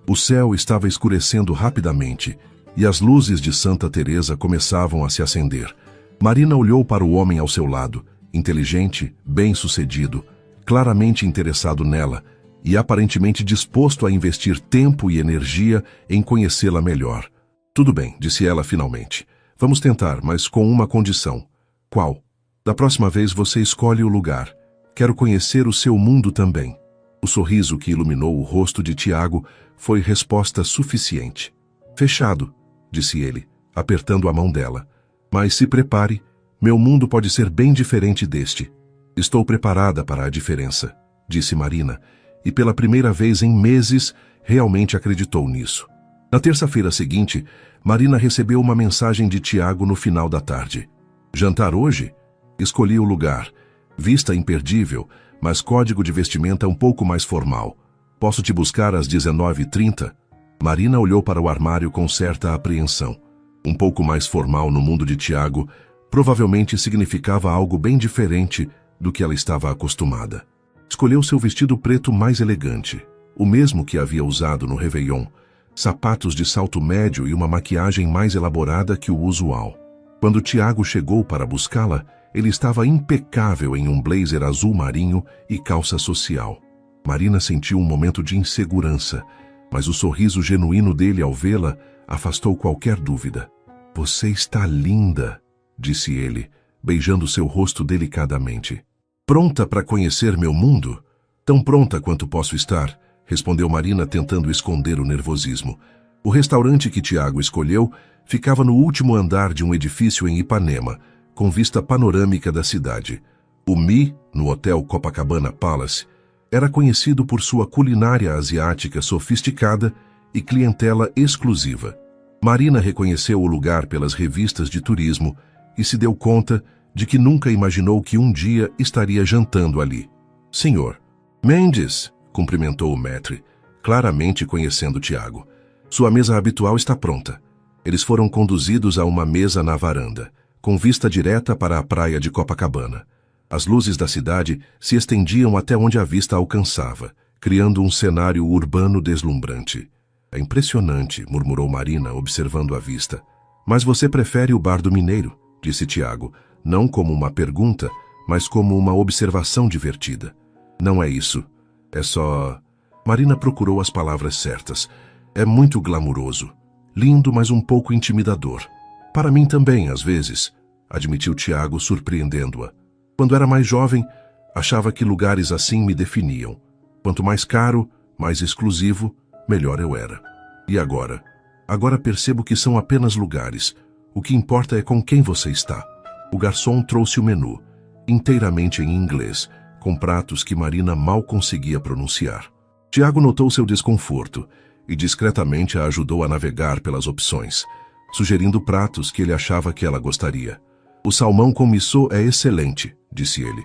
O céu estava escurecendo rapidamente, e as luzes de Santa Teresa começavam a se acender. Marina olhou para o homem ao seu lado, inteligente, bem-sucedido, claramente interessado nela e aparentemente disposto a investir tempo e energia em conhecê-la melhor. Tudo bem, disse ela finalmente. Vamos tentar, mas com uma condição. Qual? Da próxima vez você escolhe o lugar. Quero conhecer o seu mundo também. O sorriso que iluminou o rosto de Tiago foi resposta suficiente. Fechado, disse ele, apertando a mão dela. Mas se prepare, meu mundo pode ser bem diferente deste. Estou preparada para a diferença, disse Marina, e pela primeira vez em meses realmente acreditou nisso. Na terça-feira seguinte, Marina recebeu uma mensagem de Tiago no final da tarde. Jantar hoje? Escolhi o lugar. Vista imperdível, mas código de vestimenta um pouco mais formal. Posso te buscar às 19h30? Marina olhou para o armário com certa apreensão. Um pouco mais formal no mundo de Tiago provavelmente significava algo bem diferente do que ela estava acostumada. Escolheu seu vestido preto mais elegante, o mesmo que havia usado no Réveillon, sapatos de salto médio e uma maquiagem mais elaborada que o usual. Quando Tiago chegou para buscá-la, ele estava impecável em um blazer azul marinho e calça social. Marina sentiu um momento de insegurança, mas o sorriso genuíno dele ao vê-la afastou qualquer dúvida. Você está linda, disse ele, beijando seu rosto delicadamente. Pronta para conhecer meu mundo? Tão pronta quanto posso estar, respondeu Marina tentando esconder o nervosismo. O restaurante que Tiago escolheu ficava no último andar de um edifício em Ipanema, com vista panorâmica da cidade. O Mi, no Hotel Copacabana Palace, era conhecido por sua culinária asiática sofisticada e clientela exclusiva. Marina reconheceu o lugar pelas revistas de turismo e se deu conta de que nunca imaginou que um dia estaria jantando ali. Senhor Mendes, cumprimentou o maître, claramente conhecendo Tiago. Sua mesa habitual está pronta. Eles foram conduzidos a uma mesa na varanda, com vista direta para a praia de Copacabana. As luzes da cidade se estendiam até onde a vista alcançava, criando um cenário urbano deslumbrante. É impressionante, murmurou Marina, observando a vista. Mas você prefere o Bar do Mineiro, disse Tiago, não como uma pergunta, mas como uma observação divertida. Não é isso. É só... Marina procurou as palavras certas. É muito glamuroso. Lindo, mas um pouco intimidador. Para mim também, às vezes, admitiu Tiago, surpreendendo-a. Quando era mais jovem, achava que lugares assim me definiam. Quanto mais caro, mais exclusivo, melhor eu era. E agora? Agora percebo que são apenas lugares. O que importa é com quem você está. O garçom trouxe o menu, inteiramente em inglês, com pratos que Marina mal conseguia pronunciar. Tiago notou seu desconforto e discretamente a ajudou a navegar pelas opções, sugerindo pratos que ele achava que ela gostaria. O salmão com missô é excelente, disse ele,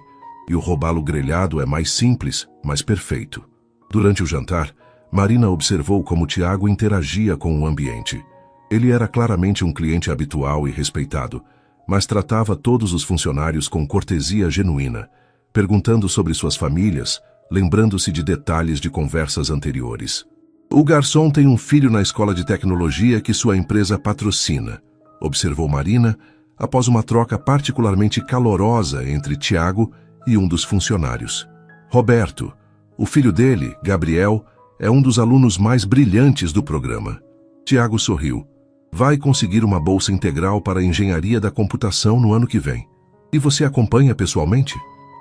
e o robalo grelhado é mais simples, mas perfeito. Durante o jantar, Marina observou como Tiago interagia com o ambiente. Ele era claramente um cliente habitual e respeitado, mas tratava todos os funcionários com cortesia genuína, perguntando sobre suas famílias, lembrando-se de detalhes de conversas anteriores. O garçom tem um filho na escola de tecnologia que sua empresa patrocina, observou Marina, após uma troca particularmente calorosa entre Tiago e um dos funcionários. Roberto, o filho dele, Gabriel, é um dos alunos mais brilhantes do programa. Tiago sorriu. Vai conseguir uma bolsa integral para a engenharia da computação no ano que vem. E você acompanha pessoalmente?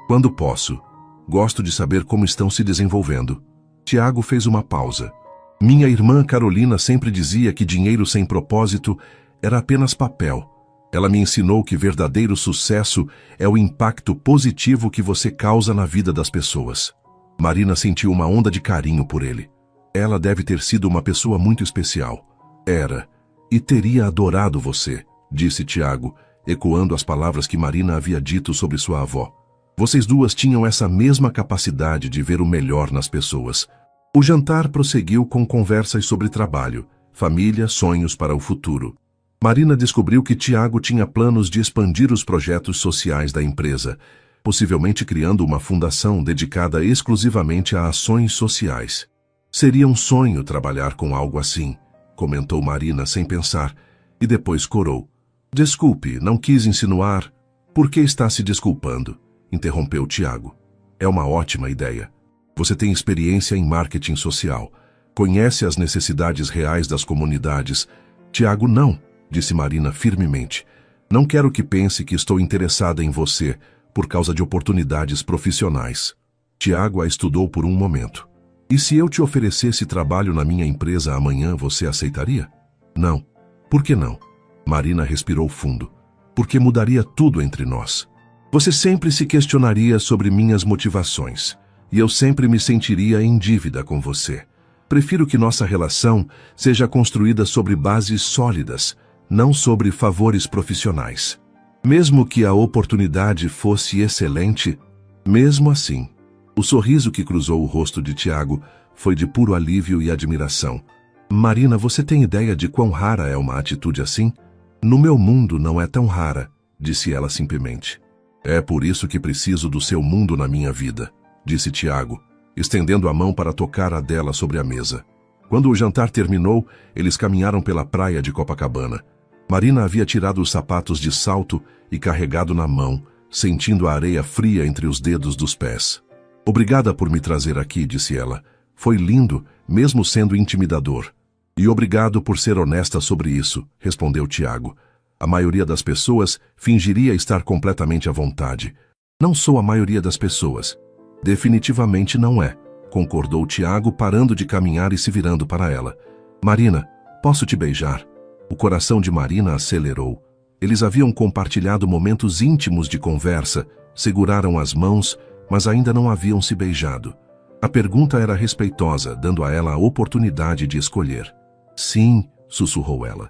Quando posso. Gosto de saber como estão se desenvolvendo. Tiago fez uma pausa. Minha irmã Carolina sempre dizia que dinheiro sem propósito era apenas papel. Ela me ensinou que verdadeiro sucesso é o impacto positivo que você causa na vida das pessoas. Marina sentiu uma onda de carinho por ele. Ela deve ter sido uma pessoa muito especial. Era. E teria adorado você, disse Tiago, ecoando as palavras que Marina havia dito sobre sua avó. Vocês duas tinham essa mesma capacidade de ver o melhor nas pessoas. O jantar prosseguiu com conversas sobre trabalho, família, sonhos para o futuro. Marina descobriu que Tiago tinha planos de expandir os projetos sociais da empresa, possivelmente criando uma fundação dedicada exclusivamente a ações sociais. Seria um sonho trabalhar com algo assim, comentou Marina sem pensar, e depois corou. Desculpe, não quis insinuar. Por que está se desculpando? interrompeu Tiago. É uma ótima ideia. Você tem experiência em marketing social. Conhece as necessidades reais das comunidades. Tiago, não, disse Marina firmemente. Não quero que pense que estou interessada em você por causa de oportunidades profissionais. Tiago a estudou por um momento. E se eu te oferecesse trabalho na minha empresa amanhã, você aceitaria? Não. Por que não? Marina respirou fundo. Porque mudaria tudo entre nós. Você sempre se questionaria sobre minhas motivações, e eu sempre me sentiria em dívida com você. Prefiro que nossa relação seja construída sobre bases sólidas, não sobre favores profissionais. Mesmo que a oportunidade fosse excelente, mesmo assim, o sorriso que cruzou o rosto de Tiago foi de puro alívio e admiração. Marina, você tem ideia de quão rara é uma atitude assim? No meu mundo não é tão rara, disse ela simplesmente. É por isso que preciso do seu mundo na minha vida, disse Tiago, estendendo a mão para tocar a dela sobre a mesa. Quando o jantar terminou, eles caminharam pela praia de Copacabana. Marina havia tirado os sapatos de salto e carregado na mão, sentindo a areia fria entre os dedos dos pés. Obrigada por me trazer aqui, disse ela. Foi lindo, mesmo sendo intimidador. E obrigado por ser honesta sobre isso, respondeu Tiago. A maioria das pessoas fingiria estar completamente à vontade. Não sou a maioria das pessoas. Definitivamente não é, concordou Tiago, parando de caminhar e se virando para ela. Marina, posso te beijar? O coração de Marina acelerou. Eles haviam compartilhado momentos íntimos de conversa, seguraram as mãos, mas ainda não haviam se beijado. A pergunta era respeitosa, dando a ela a oportunidade de escolher. Sim, sussurrou ela.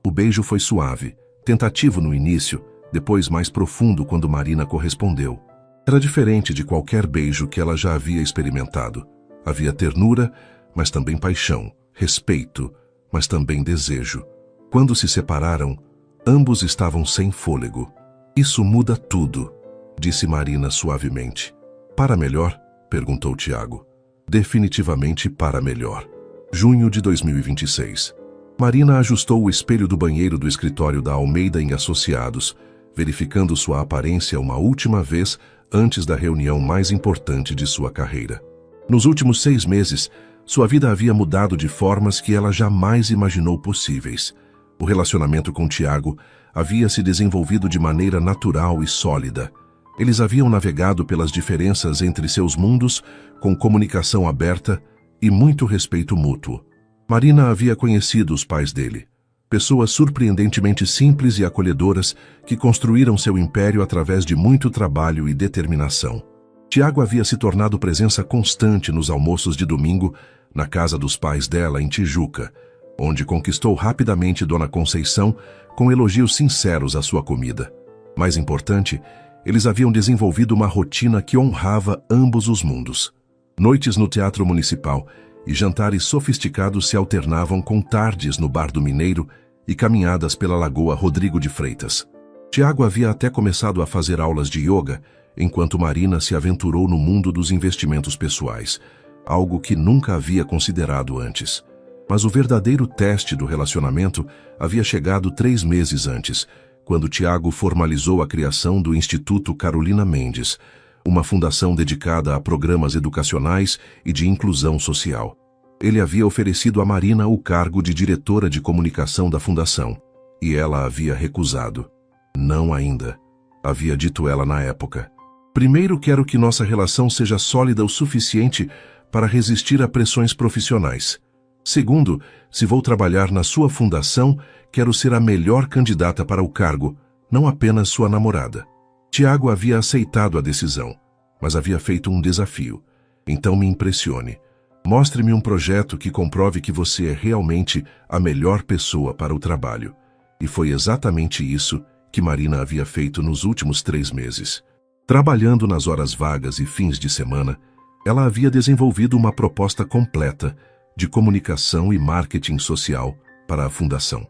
O beijo foi suave, tentativo no início, depois mais profundo quando Marina correspondeu. Era diferente de qualquer beijo que ela já havia experimentado. Havia ternura, mas também paixão, respeito, mas também desejo. Quando se separaram, ambos estavam sem fôlego. Isso muda tudo, disse Marina suavemente. Para melhor? Perguntou Tiago. Definitivamente para melhor. Junho de 2026. Marina ajustou o espelho do banheiro do escritório da Almeida em Associados, verificando sua aparência uma última vez antes da reunião mais importante de sua carreira. Nos últimos 6 meses, sua vida havia mudado de formas que ela jamais imaginou possíveis. O relacionamento com Tiago havia se desenvolvido de maneira natural e sólida. Eles haviam navegado pelas diferenças entre seus mundos com comunicação aberta e muito respeito mútuo. Marina havia conhecido os pais dele, pessoas surpreendentemente simples e acolhedoras que construíram seu império através de muito trabalho e determinação. Tiago havia se tornado presença constante nos almoços de domingo na casa dos pais dela em Tijuca, onde conquistou rapidamente Dona Conceição com elogios sinceros à sua comida. Mais importante, eles haviam desenvolvido uma rotina que honrava ambos os mundos. Noites no Teatro Municipal e jantares sofisticados se alternavam com tardes no Bar do Mineiro e caminhadas pela Lagoa Rodrigo de Freitas. Tiago havia até começado a fazer aulas de yoga, enquanto Marina se aventurou no mundo dos investimentos pessoais, algo que nunca havia considerado antes. Mas o verdadeiro teste do relacionamento havia chegado 3 meses antes, quando Tiago formalizou a criação do Instituto Carolina Mendes, uma fundação dedicada a programas educacionais e de inclusão social. Ele havia oferecido a Marina o cargo de diretora de comunicação da fundação, e ela havia recusado. Não ainda, havia dito ela na época. Primeiro, quero que nossa relação seja sólida o suficiente para resistir a pressões profissionais. Segundo, se vou trabalhar na sua fundação, quero ser a melhor candidata para o cargo, não apenas sua namorada. Tiago havia aceitado a decisão, mas havia feito um desafio. Então me impressione. Mostre-me um projeto que comprove que você é realmente a melhor pessoa para o trabalho. E foi exatamente isso que Marina havia feito nos últimos 3 meses. Trabalhando nas horas vagas e fins de semana, ela havia desenvolvido uma proposta completa de comunicação e marketing social para a fundação.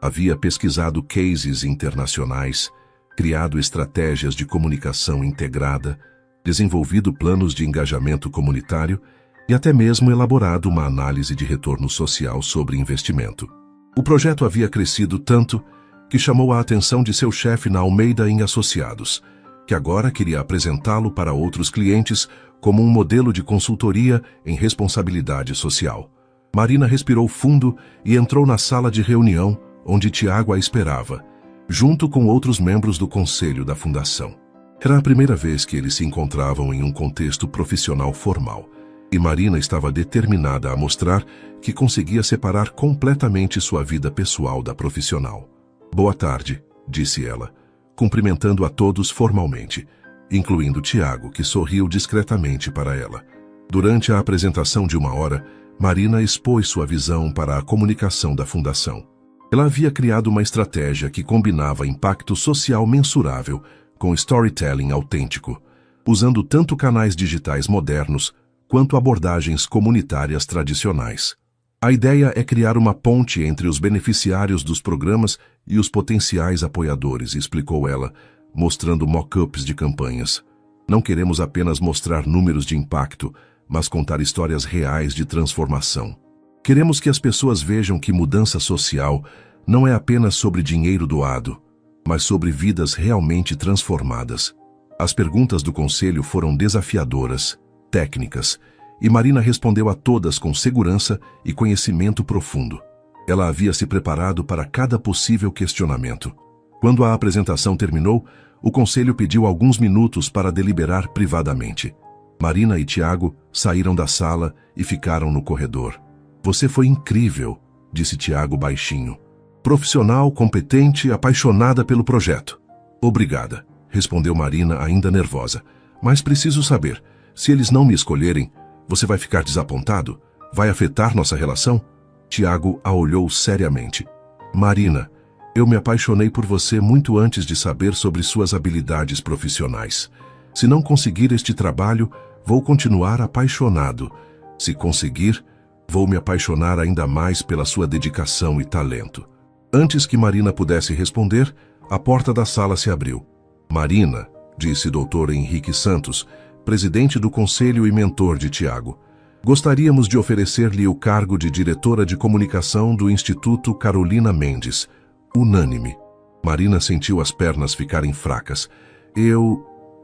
Havia pesquisado cases internacionais, criado estratégias de comunicação integrada, desenvolvido planos de engajamento comunitário e até mesmo elaborado uma análise de retorno social sobre investimento. O projeto havia crescido tanto que chamou a atenção de seu chefe na Almeida em Associados, que agora queria apresentá-lo para outros clientes como um modelo de consultoria em responsabilidade social. Marina respirou fundo e entrou na sala de reunião onde Tiago a esperava, junto com outros membros do conselho da fundação. Era a primeira vez que eles se encontravam em um contexto profissional formal, e Marina estava determinada a mostrar que conseguia separar completamente sua vida pessoal da profissional. "Boa tarde", disse ela, cumprimentando a todos formalmente, incluindo Tiago, que sorriu discretamente para ela. Durante a apresentação de 1 hora, Marina expôs sua visão para a comunicação da fundação. Ela havia criado uma estratégia que combinava impacto social mensurável com storytelling autêntico, usando tanto canais digitais modernos quanto abordagens comunitárias tradicionais. A ideia é criar uma ponte entre os beneficiários dos programas e os potenciais apoiadores, explicou ela, mostrando mock-ups de campanhas. Não queremos apenas mostrar números de impacto, mas contar histórias reais de transformação. Queremos que as pessoas vejam que mudança social não é apenas sobre dinheiro doado, mas sobre vidas realmente transformadas. As perguntas do conselho foram desafiadoras, técnicas, e Marina respondeu a todas com segurança e conhecimento profundo. Ela havia se preparado para cada possível questionamento. Quando a apresentação terminou, o conselho pediu alguns minutos para deliberar privadamente. Marina e Tiago saíram da sala e ficaram no corredor. "Você foi incrível", disse Tiago baixinho. "Profissional, competente, apaixonada pelo projeto." "Obrigada", respondeu Marina ainda nervosa. "Mas preciso saber, se eles não me escolherem, você vai ficar desapontado? Vai afetar nossa relação?" Tiago a olhou seriamente. "Marina, eu me apaixonei por você muito antes de saber sobre suas habilidades profissionais. Se não conseguir este trabalho, vou continuar apaixonado. Se conseguir, vou me apaixonar ainda mais pela sua dedicação e talento." Antes que Marina pudesse responder, a porta da sala se abriu. "Marina", disse Dr. Henrique Santos, presidente do conselho e mentor de Tiago, "gostaríamos de oferecer-lhe o cargo de diretora de comunicação do Instituto Carolina Mendes." Unânime. Marina sentiu as pernas ficarem fracas.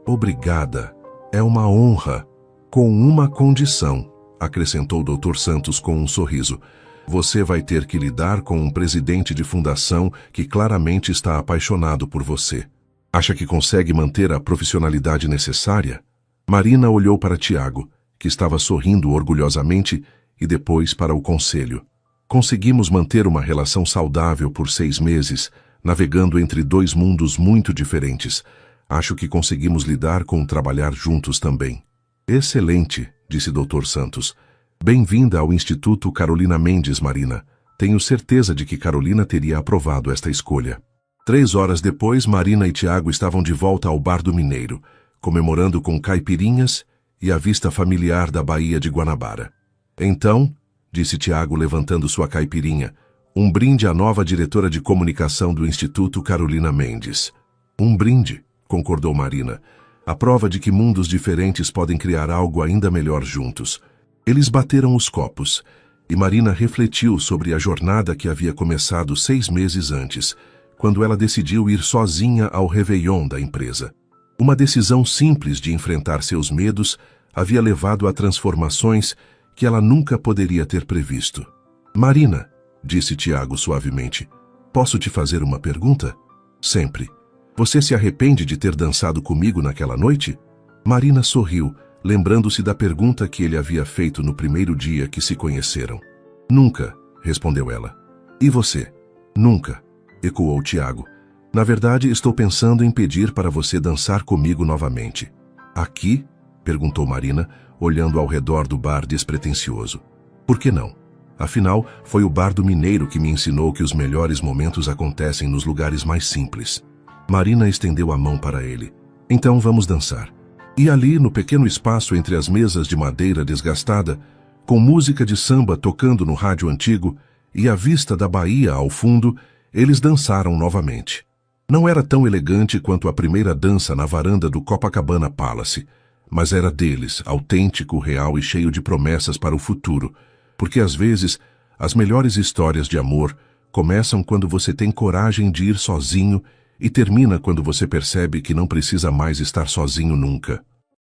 "Obrigada. É uma honra. Com uma condição", acrescentou Dr. Santos com um sorriso. "Você vai ter que lidar com um presidente de fundação que claramente está apaixonado por você. Acha que consegue manter a profissionalidade necessária?" Marina olhou para Tiago, que estava sorrindo orgulhosamente, e depois para o conselho. "Conseguimos manter uma relação saudável por 6 meses, navegando entre 2 mundos muito diferentes. Acho que conseguimos lidar com trabalhar juntos também." "Excelente", disse Dr. Santos. "Bem-vinda ao Instituto Carolina Mendes, Marina. Tenho certeza de que Carolina teria aprovado esta escolha." 3 horas depois, Marina e Tiago estavam de volta ao Bar do Mineiro, comemorando com caipirinhas e a vista familiar da Baía de Guanabara. "Então", disse Tiago levantando sua caipirinha, "um brinde à nova diretora de comunicação do Instituto Carolina Mendes." "Um brinde", concordou Marina. "A prova de que mundos diferentes podem criar algo ainda melhor juntos." Eles bateram os copos, e Marina refletiu sobre a jornada que havia começado 6 meses antes, quando ela decidiu ir sozinha ao Réveillon da empresa. Uma decisão simples de enfrentar seus medos havia levado a transformações que ela nunca poderia ter previsto. "Marina", disse Tiago suavemente, "posso te fazer uma pergunta?" "Sempre." "Você se arrepende de ter dançado comigo naquela noite?" Marina sorriu, lembrando-se da pergunta que ele havia feito no primeiro dia que se conheceram. "Nunca", respondeu ela. "E você?" "Nunca", ecoou Tiago. "Na verdade, estou pensando em pedir para você dançar comigo novamente." "Aqui?" perguntou Marina, olhando ao redor do bar despretensioso. "Por que não? Afinal, foi o Bar do Mineiro que me ensinou que os melhores momentos acontecem nos lugares mais simples." Marina estendeu a mão para ele. "Então vamos dançar." E ali, no pequeno espaço entre as mesas de madeira desgastada, com música de samba tocando no rádio antigo e a vista da Bahia ao fundo, eles dançaram novamente. Não era tão elegante quanto a primeira dança na varanda do Copacabana Palace, mas era deles, autêntico, real e cheio de promessas para o futuro, porque às vezes as melhores histórias de amor começam quando você tem coragem de ir sozinho e termina quando você percebe que não precisa mais estar sozinho nunca.